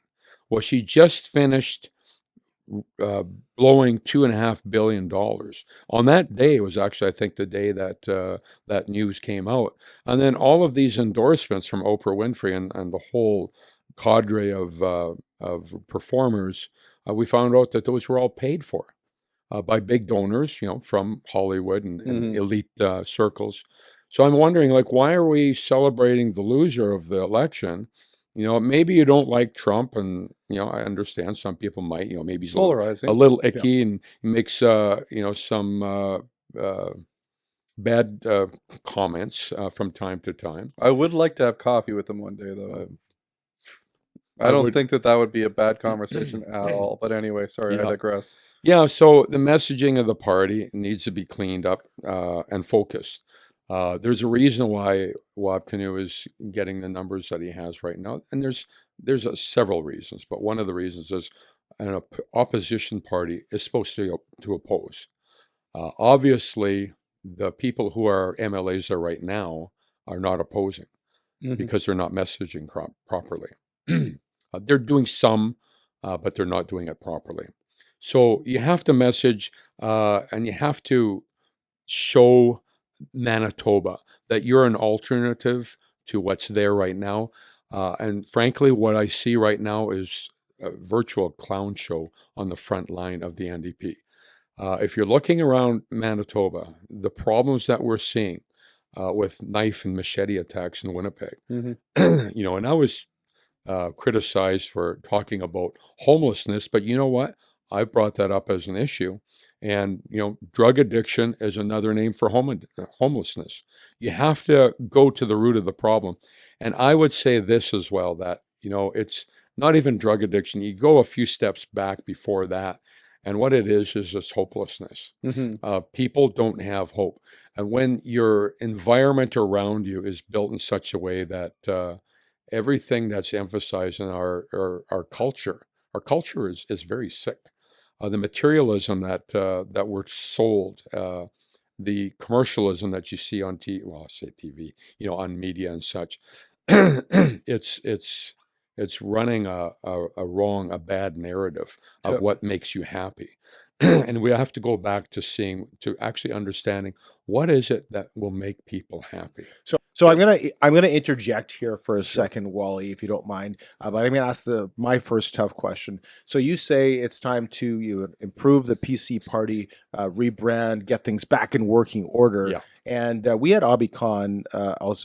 Well, she just finished blowing $2.5 billion. On that day was actually, I think, the day that that news came out. And then all of these endorsements from Oprah Winfrey and the whole cadre of performers, we found out that those were all paid for by big donors, from Hollywood and elite circles. So I'm wondering, why are we celebrating the loser of the election? Maybe you don't like Trump, and I understand some people might. Maybe he's
Polarizing.
a little icky and makes some bad comments from time to time.
I would like to have coffee with him one day, though. I don't think that would be a bad conversation at all. But anyway, sorry, I digress.
Yeah, so the messaging of the party needs to be cleaned up and focused. There's a reason why Wab Kinew is getting the numbers that he has right now, and there's several reasons. But one of the reasons is an opposition party is supposed to oppose. Obviously, the people who are MLAs there right now are not opposing because they're not messaging properly. They're doing some, but they're not doing it properly. So you have to message, and you have to show Manitoba that you're an alternative to what's there right now. And frankly, what I see right now is a virtual clown show on the front line of the NDP. If you're looking around Manitoba, the problems that we're seeing with knife and machete attacks in Winnipeg, and I was criticized for talking about homelessness, but you know what? I brought that up as an issue. And, drug addiction is another name for homelessness. You have to go to the root of the problem. And I would say this as well, that, it's not even drug addiction. You go a few steps back before that. And what it is this hopelessness. People don't have hope. And when your environment around you is built in such a way that everything that's emphasized in our culture is very sick. The materialism that we're sold, the commercialism that you see on TV, on media and such, it's running a bad narrative of what makes you happy. And we have to go back to actually understanding what is it that will make people happy.
So I'm gonna interject here for a second, Wally, if you don't mind. But I'm gonna ask my first tough question. So you say it's time to improve the PC party, rebrand, get things back in working order.
Yeah.
And we had Abhi Khan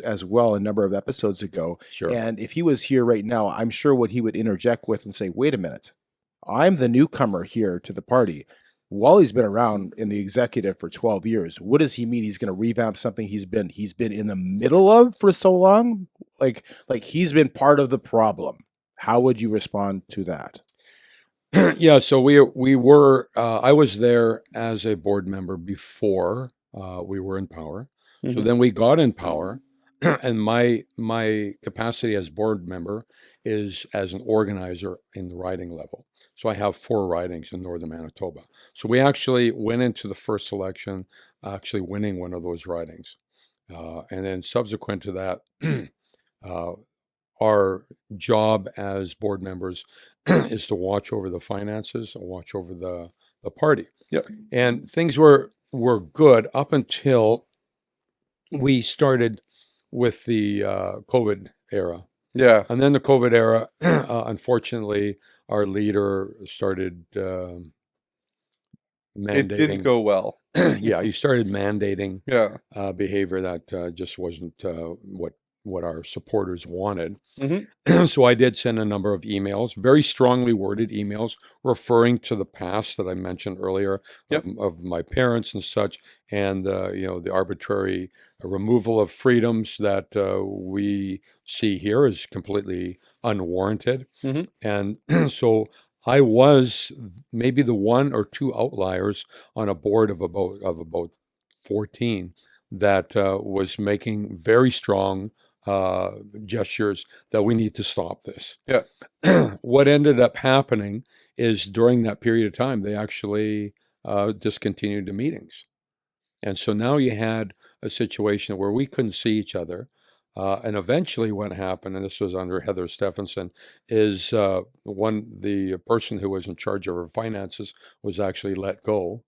as well a number of episodes ago.
Sure.
And if he was here right now, I'm sure what he would interject with and say, "Wait a minute, I'm the newcomer here to the party. Wally's been around in the executive for 12 years. What does he mean he's going to revamp something he's been in the middle of for so long?" like he's been part of the problem. How would you respond to that?
Yeah, so we were I was there as a board member before we were in power. So
Mhm.
then we got in power, and my capacity as board member is as an organizer in the riding level. So I have 4 ridings in northern Manitoba. So we actually went into the first election actually winning one of those ridings. And then subsequent to that, uh, our job as board members is to watch over the finances and watch over the party.
Yep.
And things were good up until we started with the COVID era.
Yeah.
And then the COVID era, unfortunately, our leader started
It didn't
mandating.
go well.
Yeah, he started mandating
Yeah.
behavior that just wasn't what our supporters wanted.
Mhm.
So I did send a number of emails, very strongly worded emails, referring to the past that I mentioned earlier
Yep.
of my parents and such, and the arbitrary removal of freedoms that we see here is completely unwarranted.
Mhm.
And so I was maybe the 1 or 2 outliers on a board of about 14 that was making very strong gestures that we need to stop this.
Yeah.
What ended up happening is during that period of time, they actually discontinued the meetings. And so now you had a situation where we couldn't see each other. And eventually, what happened, and this was under Heather Stephenson, is the person who was in charge of her finances was actually let go.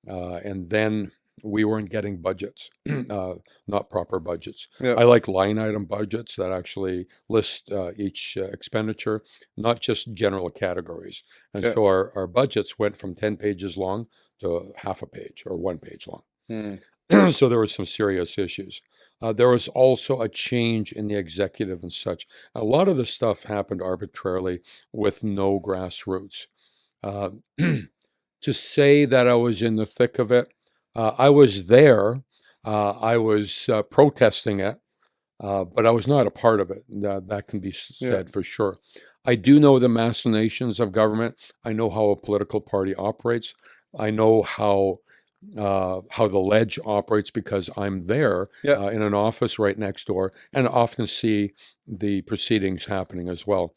And then we weren't getting budgets, not proper budgets.
Yeah.
I like line item budgets that actually list each expenditure, not just general categories. And
Yeah.
so our budgets went from 10 pages long to half a page or 1 page long.
Mm.
So there were some serious issues. There was also a change in the executive and such. A lot of the stuff happened arbitrarily with no grassroots. Uh, to say that I was in the thick of it, I was there. I was protesting it, but I was not a part of it. That can be said for sure. I do know the machinations of government. I know how a political party operates. I know how the ledge operates because I'm there
Yeah.
in an office right next door and often see the proceedings happening as well.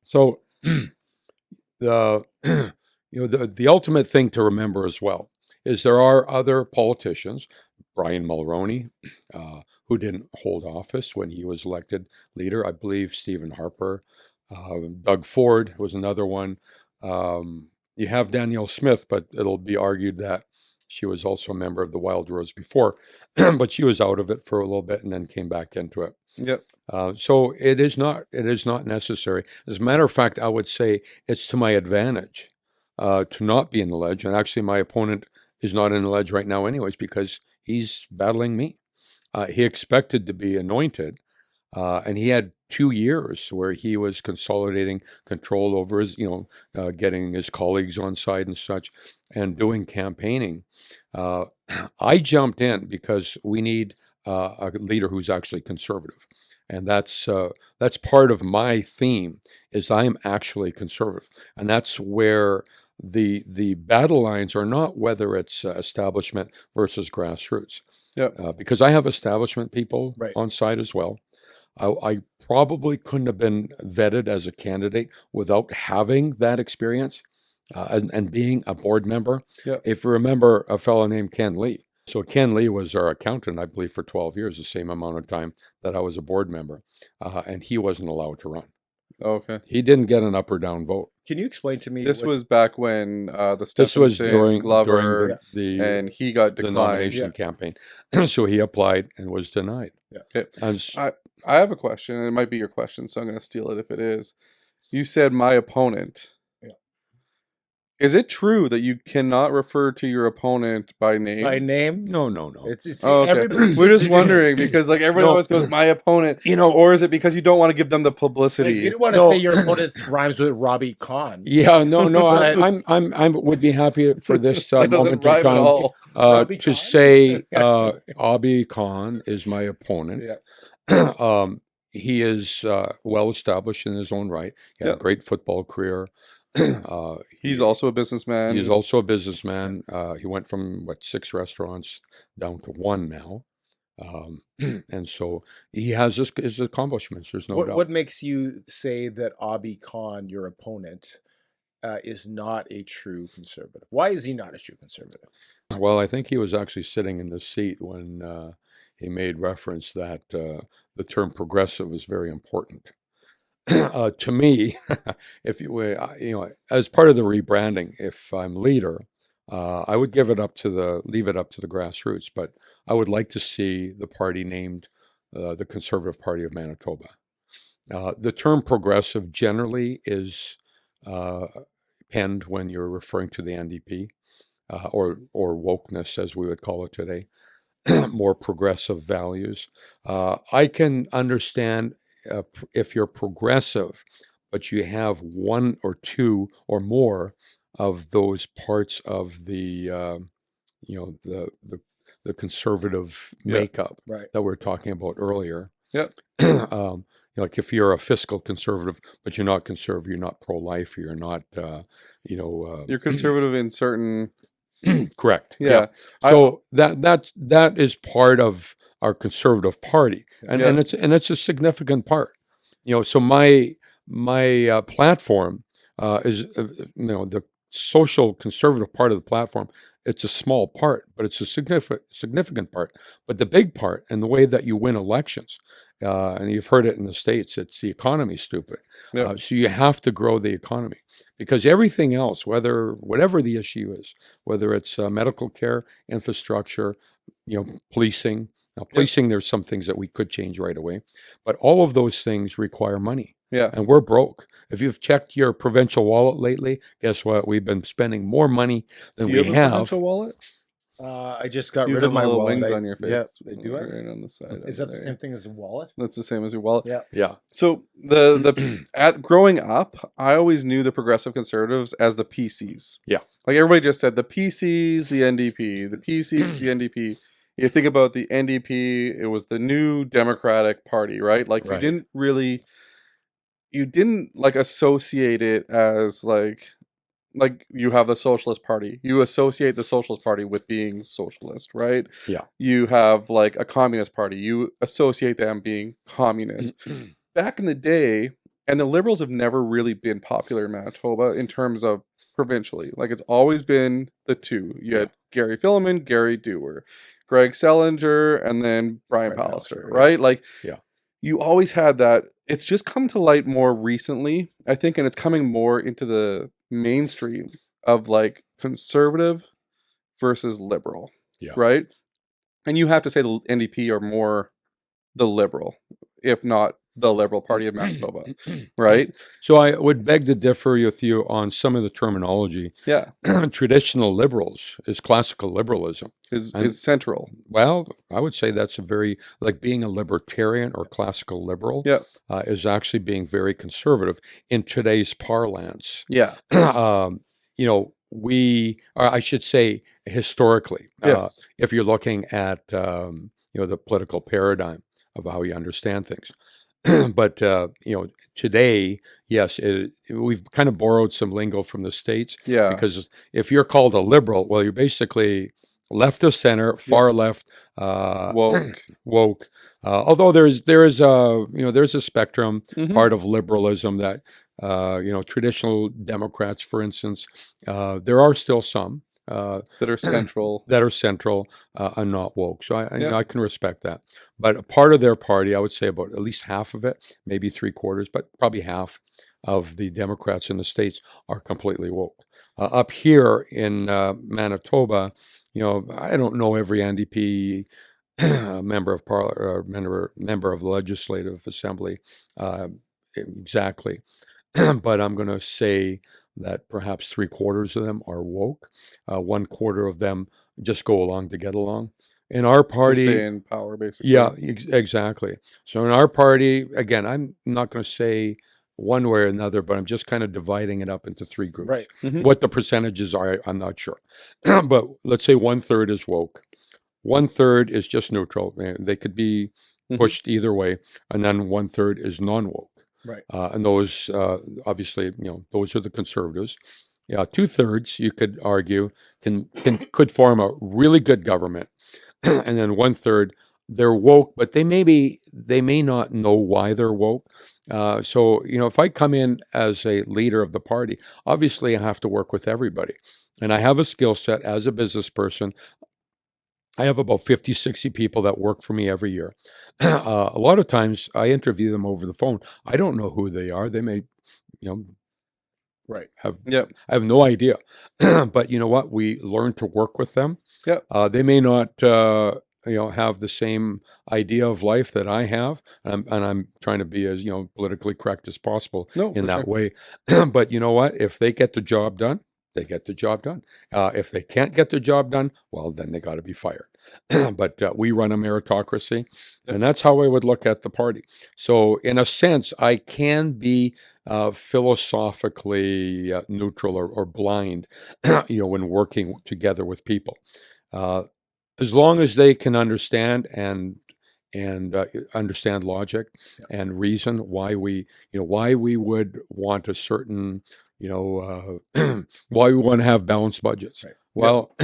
So the the ultimate thing to remember as well is there are other politicians, Brian Mulroney, who didn't hold office when he was elected leader. I believe Stephen Harper, Doug Ford was another one. You have Danielle Smith, but it'll be argued that she was also a member of the Wild Rose before, but she was out of it for a little bit and then came back into it.
Yep.
So it is not necessary. As a matter of fact, I would say it's to my advantage to not be in the ledge. And actually, my opponent is not in the ledge right now, anyways, because he's battling me. He expected to be anointed, and he had 2 years where he was consolidating control over his, getting his colleagues on side and such, and doing campaigning. I jumped in because we need a leader who's actually conservative, and that's part of my theme. Is I am actually conservative, and that's where the battle lines are not whether it's establishment versus grassroots.
Yep.
Because I have establishment people
Right.
on side as well. I probably couldn't have been vetted as a candidate without having that experience and being a board member.
Yep.
If you remember a fellow named Ken Lee. So Ken Lee was our accountant, I believe, for 12 years, the same amount of time that I was a board member. And he wasn't allowed to run.
Okay.
He didn't get an up or down vote.
Can you explain to me?
This was back when the
This was
Stephenson,
during
Glover,
the
and he got
the
declined.
nomination campaign. So he applied and was denied.
Yeah.
Okay.
And s-
I have a question, and it might be your question, so I'm going to steal it if it is. You said my opponent.
Yeah.
Is it true that you cannot refer to your opponent by name?
By name.
No.
It's
Oh, okay.
everybody
We're just
seems to do
wondering
this.
because like everyone
No.
always goes my opponent,
You know,
or is it because you don't want to give them the
Like,
publicity?
you don't want to
No.
say your opponent rhymes with Robbie Khan.
Yeah, no.
But-
I would be happy for this
That doesn't
moment in
rhyme at
time
all.
Robbie
to
Khan?
say Abi Khan is my opponent.
Yeah.
He is well established in his own right. He had
Yep.
a great football career.
He's also a businessman.
He's also a businessman. He went from 6 restaurants down to 1 now. And so he has his accomplishments. There's no doubt.
What makes you say that Abi Khan, your opponent, is not a true conservative? Why is he not a true conservative?
Well, I think he was actually sitting in the seat when he made reference that the term progressive is very important. To me, if as part of the rebranding, if I'm leader, I would leave it up to the grassroots. But I would like to see the party named the Conservative Party of Manitoba. The term progressive generally is penned when you're referring to the NDP. Or wokeness, as we would call it today, more progressive values. I can understand if you're progressive, but you have 1 or 2 or more of those parts of the the conservative
Yeah.
makeup
Right.
that we were talking about earlier.
Yep.
Like if you're a fiscal conservative, but you're not conservative, you're not pro-life, you're not,
You're conservative in certain.
correct.
Yeah.
So that is part of our conservative party, and
Yeah.
it's a significant part. So my platform is the social conservative part of the platform. It's a small part, but it's a significant part. But the big part, and the way that you win elections, and you've heard it in the States, it's the economy, stupid.
Yeah.
So you have to grow the economy because everything else, whatever the issue is, whether it's medical care, infrastructure, policing. Now, policing, there's some things that we could change right away, but all of those things require money.
Yeah.
And we're broke. If you've checked your provincial wallet lately, guess what? We've been spending more money than
Do you
we
have a
have.
provincial wallet?
I just got
You
rid
have
of my
little
wallet.
wings on your face.
Yeah, they do it.
Right on the side.
Is that the same thing as a wallet?
That's the same as your wallet.
Yeah.
Yeah.
So the at growing up, I always knew the progressive conservatives as the PCs.
Yeah.
Like everybody just said, the PCs, the NDP, the PCs, the NDP. You think about the NDP, it was the New Democratic Party, right? Like
Right.
you didn't like associate it as like you have the Socialist Party. You associate the Socialist Party with being socialist, right?
Yeah.
You have like a Communist Party. You associate them being communist. Back in the day, and the Liberals have never really been popular in Manitoba in terms of provincially. Like it's always been the two. You had Gary Filliman, Gary Dewar, Greg Selinger, and then Brian Pallister, right? Like you always had that. It's just come to light more recently, I think, and it's coming more into the mainstream of like conservative versus liberal, right? And you have to say the NDP are more the liberal, if not the Liberal Party of Manitoba, right?
So I would beg to differ with you on some of the terminology.
Yeah.
Traditional liberals is classical liberalism.
Is central.
Well, I would say that's a very, like being a libertarian or classical liberal is actually being very conservative in today's parlance.
Yeah.
I should say historically,
Yes.
if you're looking at, the political paradigm of how you understand things. But, today, yes, we've kind of borrowed some lingo from the States.
Yeah.
Because if you're called a liberal, well, you're basically left of center, far left, woke. Although there is a spectrum part of liberalism that, traditional Democrats, for instance, there are still some
that are central,
and not woke. So I can respect that. But a part of their party, I would say about at least half of it, maybe 3/4, but probably half of the Democrats in the States are completely woke. Up here in Manitoba, I don't know every NDP member of parliament or member of the Legislative Assembly exactly. but I'm going to say that perhaps 3/4 of them are woke. 1/4 of them just go along to get along. In our
To
party,
stay in power, basically.
yeah, exactly. So in our party, again, I'm not going to say one way or another, but I'm just kind of dividing it up into three groups.
Right.
Mhm.
What the percentages are, I'm not sure. But let's say 1/3 is woke, 1/3 is just neutral. They could be
Mhm.
pushed either way, and then 1/3 is non-woke.
Right.
And those, obviously, those are the conservatives. Yeah, 2/3, you could argue, could form a really good government, and then 1/3 they're woke, but they may not know why they're woke. So if I come in as a leader of the party, obviously I have to work with everybody, and I have a skill set as a business person. I have about 50, 60 people that work for me every year. A lot of times I interview them over the phone. I don't know who they are. They may, you know,
Right.
Yep.
I have no idea. But you know what? We learn to work with them.
Yep.
They may not, have the same idea of life that I have, and I'm trying to be as politically correct as possible
No,
in
for
that
sure.
way. But you know what? If they get the job done, they get the job done. If they can't get the job done, well, then they got to be fired. But we run a meritocracy, and that's how I would look at the party. So, in a sense, I can be philosophically neutral or blind, when working together with people. Uh, as long as they can understand and understand logic and reason why we would want a certain why we want to have balanced budgets.
Right.
Well,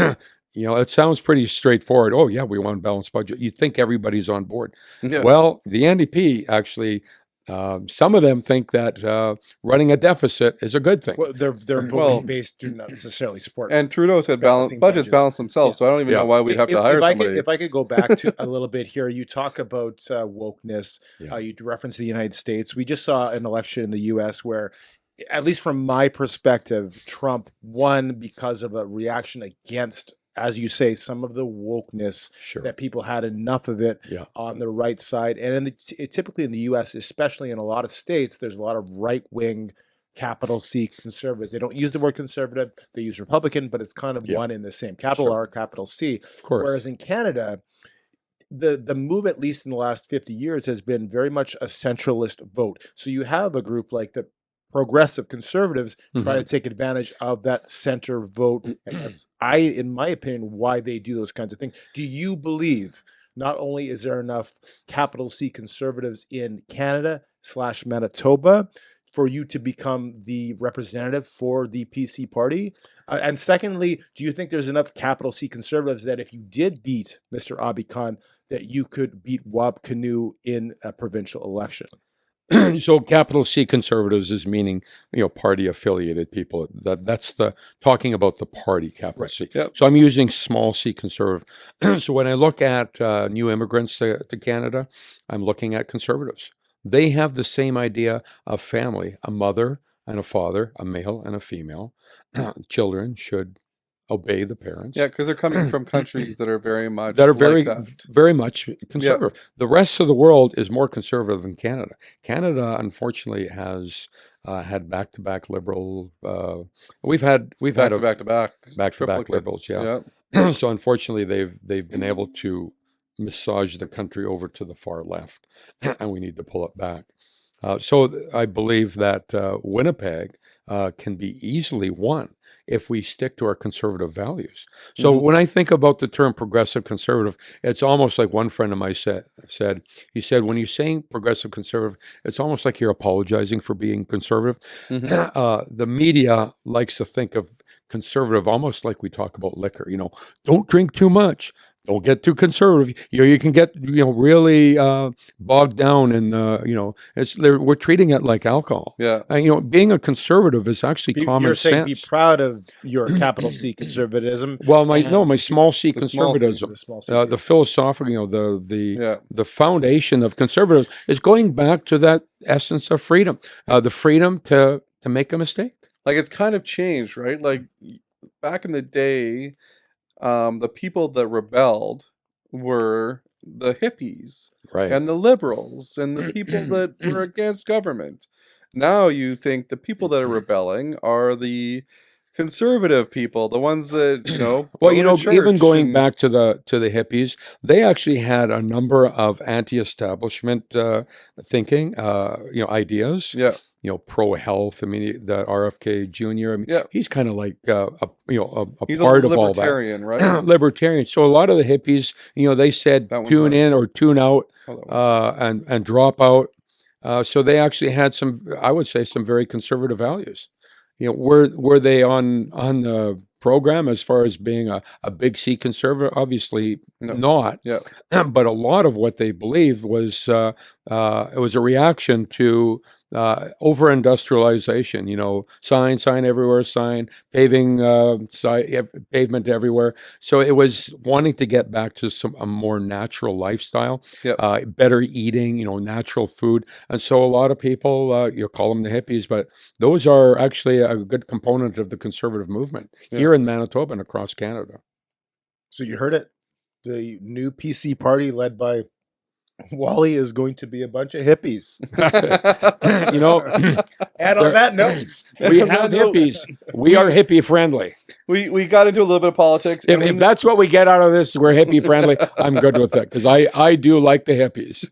it sounds pretty straightforward. Oh yeah, we want a balanced budget. You think everybody's on board.
Yeah.
Well, the NDP actually, some of them think that running a deficit is a good thing.
Well, their voting
Well-
base do not necessarily support.
And Trudeau said
Balancing
budgets
budgets.
balance themselves,
Yeah.
so I don't even
Yeah.
know why we'd have to hire
if I
somebody.
if I could go back to a little bit here, you talk about wokeness.
Yeah.
You reference the United States. We just saw an election in the U.S. where, at least from my perspective, Trump won because of a reaction against, as you say, some of the wokeness
Sure.
that people had enough of it
Yeah.
on the right side. And typically in the U.S., especially in a lot of states, there's a lot of right-wing, capital C conservatives. They don't use the word conservative; they use Republican, but it's kind of
Yeah.
one in the same. Capital
Sure.
R, capital C.
Of course.
Whereas in Canada, the move, at least in the last 50 years, has been very much a centralist vote. So you have a group like the progressive conservatives try to take advantage of that center vote. And that's, in my opinion, why they do those kinds of things. Do you believe not only is there enough capital C conservatives in Canada / Manitoba for you to become the representative for the PC party? And secondly, do you think there's enough capital C conservatives that if you did beat Mr. Abi Khan, that you could beat Wab Kinew in a provincial election?
So capital C conservatives is meaning, party affiliated people. That's the talking about the party, capital C.
Yep.
So I'm using small C conservative. So when I look at new immigrants to Canada, I'm looking at conservatives. They have the same idea of family, a mother and a father, a male and a female. Children should obey the parents.
Yeah, because they're coming from countries that are very much
That are very,
like that.
very much conservative. The rest of the world is more conservative than Canada. Canada, unfortunately, has had back-to-back liberal. We've had
back-to-back
back-to-back
triplicates.
liberals. Yeah. So unfortunately, they've been able to massage the country over to the far left, and we need to pull it back. So I believe that Winnipeg can be easily won if we stick to our conservative values. So when I think about the term progressive conservative, it's almost like one friend of mine said, he said, when you're saying progressive conservative, it's almost like you're apologizing for being conservative. The media likes to think of conservative almost like we talk about liquor. Don't drink too much. Don't get too conservative. You can get really bogged down in we're treating it like alcohol.
Yeah.
Being a conservative is actually common
You're saying
sense.
be proud of your capital C conservatism.
Well, my
and
small C
the small C,
conservatism,
the small C.
the philosophical, the
Yeah.
foundation of conservatives is going back to that essence of freedom, the freedom to make a mistake.
Like, it's kind of changed, right? Like, back in the day, the people that rebelled were the hippies
Right.
and the liberals and the people that were against government. Now you think the people that are rebelling are the conservative people, the ones that
Well,
go to
even
church
going
and-
back to the hippies, they actually had a number of anti-establishment thinking, ideas.
yeah,
Pro-health. I mean, the RFK Jr. I mean,
yeah.
he's kind of like a
He's a
part of all that.
libertarian, right?
Libertarian. So a lot of the hippies, they said
That one's
tune
hard.
in or tune out,
Oh, that one's
and drop out. So they actually had some, I would say, some very conservative values. Were they on the program as far as being a big C conservative? Obviously
No.
not.
Yeah.
But a lot of what they believed was it was a reaction to over industrialization. Sign everywhere, sign paving, pavement everywhere. So it was wanting to get back to a more natural lifestyle,
Yep.
better eating, natural food. And so a lot of people, you call them the hippies, but those are actually a good component of the conservative movement here in Manitoba and across Canada.
So you heard it. The new PC party led by Wally is going to be a bunch of hippies. And on that note,
We have hippies. We are hippie friendly.
We got into a little bit of politics. and
If that's what we get out of this, we're hippie friendly. I'm good with it because I do like the hippies.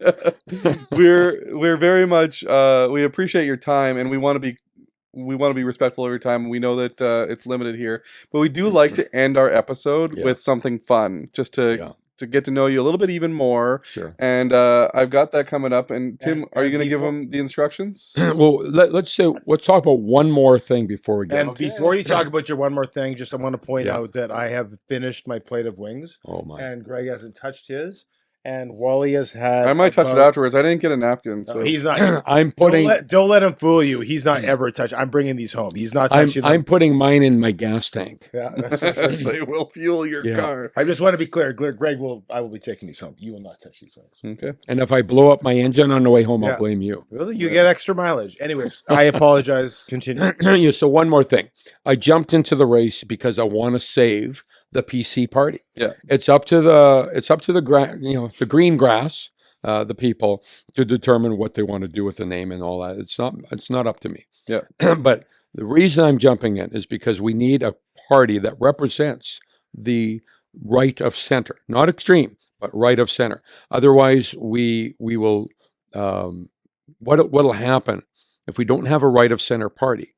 we're very much we appreciate your time, and we want to be respectful of your time. We know that it's limited here, but we do like to end our episode with something fun, just to get to know you a little bit even more.
Sure.
And I've got that coming up. And Tim, are you going to give them the instructions?
Well, let's talk about one more thing before we get.
And before you talk about your one more thing, just I want to point out that I have finished my plate of wings.
Oh my!
And Greg hasn't touched his. And Wally has had.
I might touch it afterwards. I didn't get a napkin, so
He's not.
I'm putting.
Don't let him fool you. He's not ever touched. I'm bringing these home. He's not touching them.
I'm putting mine in my gas tank.
Yeah, that's for sure.
they will fuel your car.
I just want to be clear. Greg I will be taking these home. You will not touch these ones.
Okay.
And if I blow up my engine on the way home, I'll blame you.
Well, you get extra mileage. Anyways, I apologize. Continue.
So one more thing. I jumped into the race because I want to save the PC party.
Yeah.
It's up to the green grass, the people to determine what they want to do with the name and all that. It's not up to me.
Yeah.
But the reason I'm jumping in is because we need a party that represents the right of center, not extreme, but right of center. Otherwise, we will. What'll happen if we don't have a right of center party?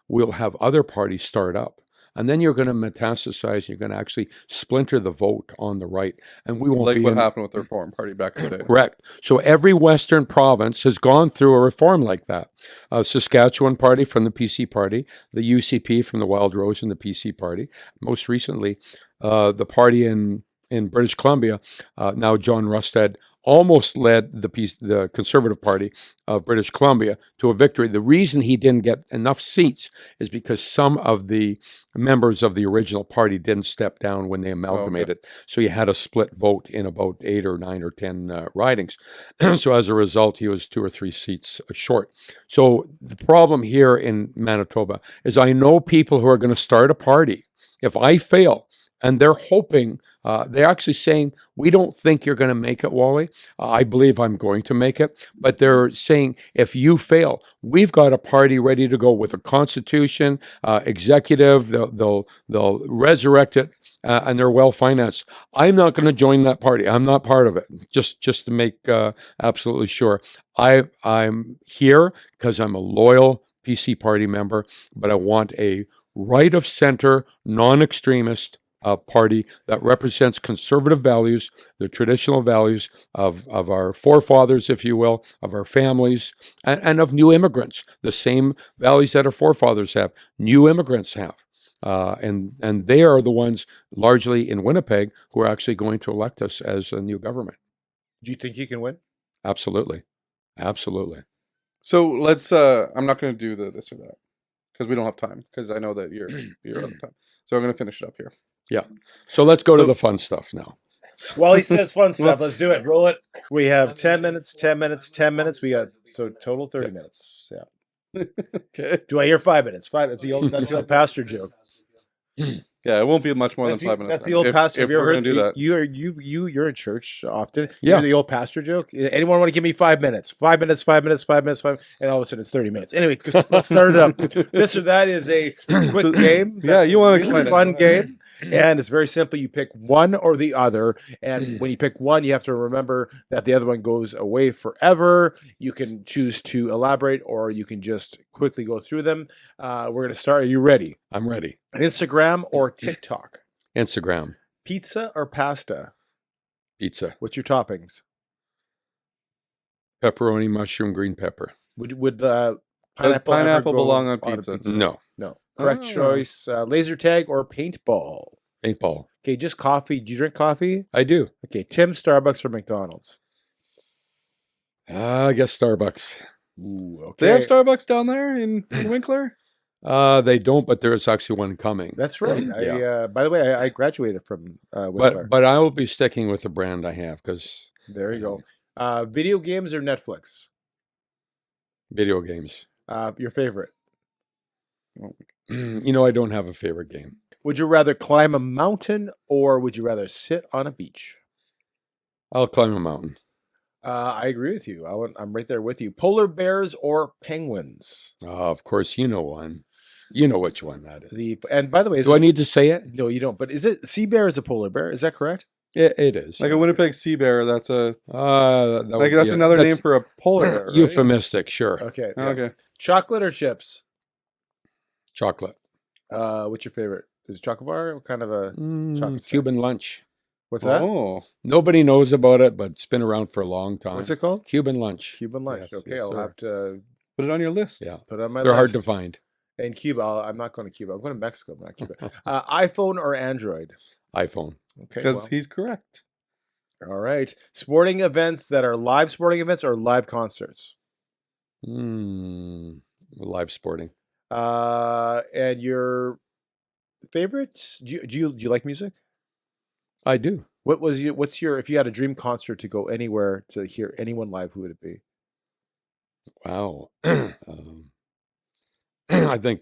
We'll have other parties start up. And then you're going to metastasize. You're going to actually splinter the vote on the right, and we won't.
Like
be
what happened with the Reform Party back in the day.
Correct. So every Western province has gone through a reform like that. Saskatchewan Party from the PC Party, the UCP from the Wild Rose and the PC Party. Most recently, the party in British Columbia, now John Rustad, almost led the Conservative Party of British Columbia to a victory. The reason he didn't get enough seats is because some of the members of the original party didn't step down when they amalgamated. So you had a split vote in about 8 or 9 or 10 ridings. So as a result, he was 2 or 3 seats short. So the problem here in Manitoba is I know people who are going to start a party. If I fail, and they're hoping, they're actually saying, we don't think you're going to make it, Wally. I believe I'm going to make it. But they're saying, if you fail, we've got a party ready to go with a constitution, executive, they'll resurrect it, and they're well-financed. I'm not going to join that party. I'm not part of it, just to make absolutely sure. I'm here because I'm a loyal PC party member, but I want a right-of-center, non-extremist party that represents conservative values, the traditional values of our forefathers, if you will, of our families, and of new immigrants, the same values that our forefathers have, new immigrants have. And they are the ones largely in Winnipeg who are actually going to elect us as a new government.
Do you think you can win?
Absolutely. Absolutely.
So let's, I'm not going to do this or that because we don't have time, because I know that you're out of time. So I'm going to finish it up here.
Yeah. So let's go to the fun stuff now.
While he says fun stuff, let's do it. Roll it. We have 10 minutes, 10 minutes, 10 minutes. We got, so total 30 minutes. Yeah.
Okay.
Do I hear 5 minutes? 5. That's the old pastor joke.
Yeah, it won't be much more
That's
than 5 minutes.
That's the
then,
old pastor.
If
Have you ever
we're
heard
gonna do that.
You're in church often. You
Yeah.
hear the old pastor joke. Anyone want to give me 5 minutes? 5 minutes. 5 minutes. 5 minutes. And all of a sudden it's 30 minutes. Anyway, let's start it up. This or that is a quick game.
Yeah,
That's
you
a
wanna
really
explain it.
fun
Go ahead.
game, and it's very simple. You pick one or the other, and when you pick one, you have to remember that the other one goes away forever. You can choose to elaborate, or you can just quickly go through them. We're gonna start. Are you ready?
I'm ready.
Instagram or TikTok?
Instagram,
Pizza or pasta?
pizza,
What's your toppings?
pepperoni, mushroom, green pepper.
Would
Does
pineapple, ever
pineapple
go
belong on
a
pizza?
No,
No. Correct
Oh.
choice. Laser tag or paintball?
paintball.
Okay, just coffee. Do you drink coffee?
I do.
Okay, Tim, Starbucks or McDonald's?
I guess Starbucks.
Ooh,
They have
okay.
Starbucks down there in Winkler.
They don't, but there's actually one coming.
That's right.
Yeah.
By the way, I graduated from Whistler.
But I will be sticking with the brand I have because
There you go. Video games or Netflix?
video games.
Your favorite?
I don't have a favorite game.
Would you rather climb a mountain or would you rather sit on a beach?
I'll climb a mountain.
I agree with you. I'm right there with you. Polar bears or penguins?
Of course, you know one. You know which one that is.
And by the way,
Do I need to say it?
No, you don't. But is it sea bear is a polar bear? Is that correct?
It is.
Like a Winnipeg sea bear. That's a
That's
another name for a polar bear. Right?
euphemistic. Sure.
Okay.
Okay.
Chocolate or chips?
Chocolate.
What's your favorite? Is it chocolate bar? What kind of a chocolate?
Cuban lunch.
What's that?
Oh,
Nobody knows about it, but it's been around for a long time.
What's it called?
Cuban lunch.
Cuban lunch.
Yes,
Okay,
yes,
I'll
sir.
have to
put it on your list.
Yeah.
put it on my
They're hard
list.
to find.
In Cuba, I'm not going to Cuba. I'm going to Mexico, but not Cuba. iPhone or Android?
iPhone.
Okay.
Because
Well,
he's correct.
all right. Sporting events that are live sporting events or live concerts?
Live sporting.
And your favorites? Do you like music?
I do.
What's your if you had a dream concert to go anywhere to hear anyone live, who would it be?
Wow. I think,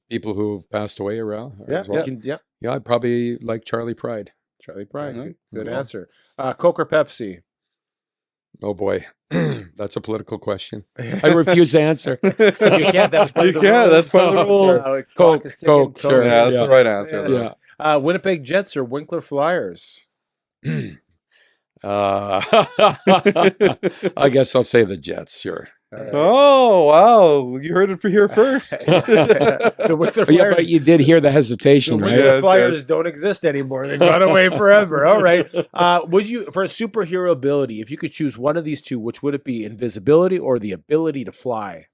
people who have passed away around.
Yeah,
as well. Yeah, I'd probably like Charlie Pride.
Charlie Pride.
Mhm.
Good
Yeah.
answer. Coke or Pepsi?
Oh boy, that's a political question. I refuse to answer.
You can't. That's part
You
of the
can't,
rules.
that's part of the rules.
Clock
Coke,
is ticking,
Coke, sure.
Yeah, that's
Yeah.
the right answer.
Yeah.
Yeah.
Winnipeg Jets or Winkler Flyers?
I guess I'll say the Jets. Sure.
Oh, wow. You heard it here first.
The Winkler
Yeah,
Flyers.
but you did hear the
The
hesitation, right?
Winkler
Yes,
Flyers
yes.
don't exist anymore. They've gone away forever. All right. Would you, for a superhero ability, if you could choose one of these two, which would it be? Invisibility or the ability to fly?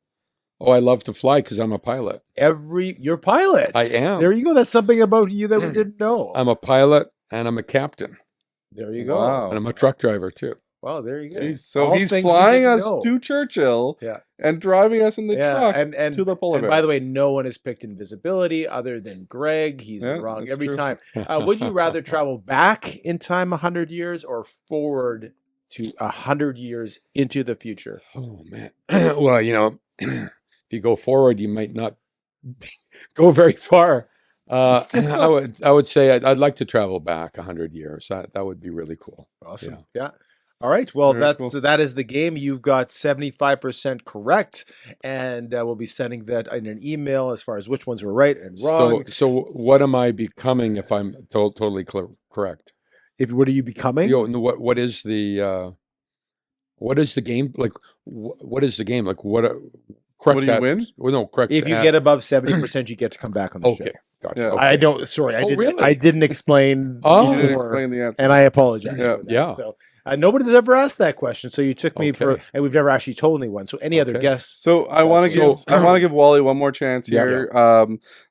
Oh, I love to fly because I'm a pilot.
You're a pilot.
I am.
There you go. That's something about you that we didn't know.
I'm a pilot and I'm a captain
There you go.
Wow.
and I'm a truck driver too.
Well, there you go.
Jeez, so
All
he's
things we
flying
didn't
us
know.
to Churchill
Yeah.
and driving us in the truck
and
to the polar
and by the way,
bears.
no one has picked invisibility other than Greg. He's
Yeah,
been wrong
that's
every
true.
time. Would you rather travel back in time 100 years or forward to 100 years into the future?
Oh man. Well, if you go forward, you might not go very far. I would say I'd like to travel back 100 years. That would be really cool.
Awesome. Yeah. All right. Well,
Very cool.
that is the game. You've got 75% correct, and we'll be sending that in an email as far as which ones were right and wrong.
So what am I becoming if I'm totally correct?
What are you becoming?
What is the game like? What is the game like? Correct?
What do you win?
Well, no, correct.
If you get above 70%, you get to come back on the show.
okay, gotcha.
Yeah.
Okay.
I don't. Sorry, I
Oh,
didn't.
really?
I didn't explain.
Oh.
You didn't
before,
explain the answer.
and I apologize.
Yeah.
For that.
Yeah.
So nobody's ever asked that question. So you took me for,
Okay.
and we've never actually told anyone. So any other
Okay.
guess?
So I want to
That's
give Wally one more chance
Yeah.
here.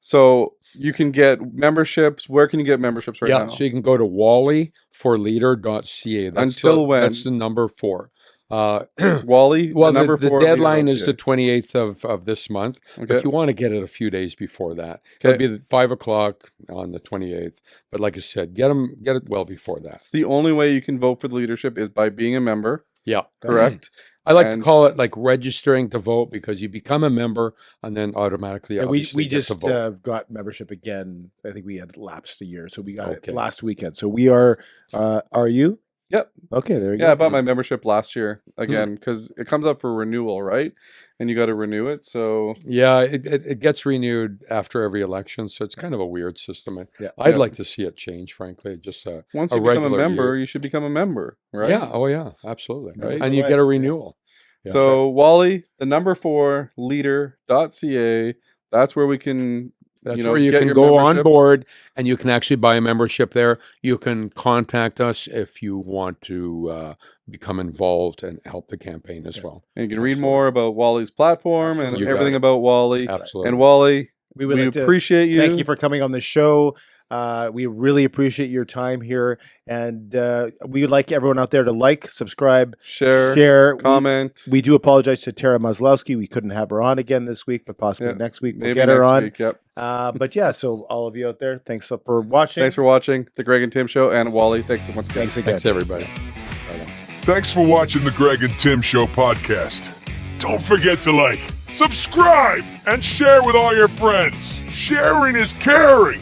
So you can get memberships. Where can you get memberships right
Yeah,
now?
so you can go to wallyforleader.ca.
Until when?
That's the number 4.
Wally.
Well,
number
the
4
deadline is the
leader.ca.
28th of this month,
Okay.
but you want to get it a few days before that.
Okay.
It'll be 5 o'clock on the 28th. But like I said, get it well before that.
The only way you can vote for the leadership is by being a member.
Yeah.
correct?
I like
And-
to call it like registering to vote because you become a member and then automatically
Yeah, we
obviously get to
just
vote.
got membership again. I think we had lapsed a year, so we got
Okay.
it last weekend. So we are. Are you?
Yep.
Okay, there you
Yeah, I
go.
bought my membership last year again because it comes up for renewal, right? And you got to renew it. So
Yeah, it gets renewed after every election, so it's kind of a weird system.
Yeah.
I'd
Yeah.
like to see it change, frankly. Just
once
a
you become a
regular
member,
year.
you should become a member, right?
Yeah. Oh, yeah. Absolutely.
Right.
And you get a renewal. Yeah.
So Wally, the number 4 leader.ca. That's where we can.
That's where you
get
can
your
go on
memberships.
board and you can actually buy a membership there. You can contact us if you want to become involved and help the campaign as well.
And you can read more about Wally's platform
Absolutely.
and
You got
everything
it.
about Wally.
Absolutely.
And Wally,
We
we
would like to
appreciate you.
Thank you for coming on the show. We really appreciate your time here, and we would like everyone out there to like, subscribe,
share,
We-
comment.
We do apologize to Tara Maslowski. We couldn't have her on again this week, but possibly
Yeah,
next week we'll
maybe
get her
next
on.
week, yep.
But yeah, so all of you out there, thanks for watching.
Thanks for watching the Greg and Tim Show, and Wally, thanks once again.
Thanks again.
Thanks, everybody.
Thanks for watching the Greg and Tim Show podcast. Don't forget to like, subscribe, and share with all your friends. Sharing is caring.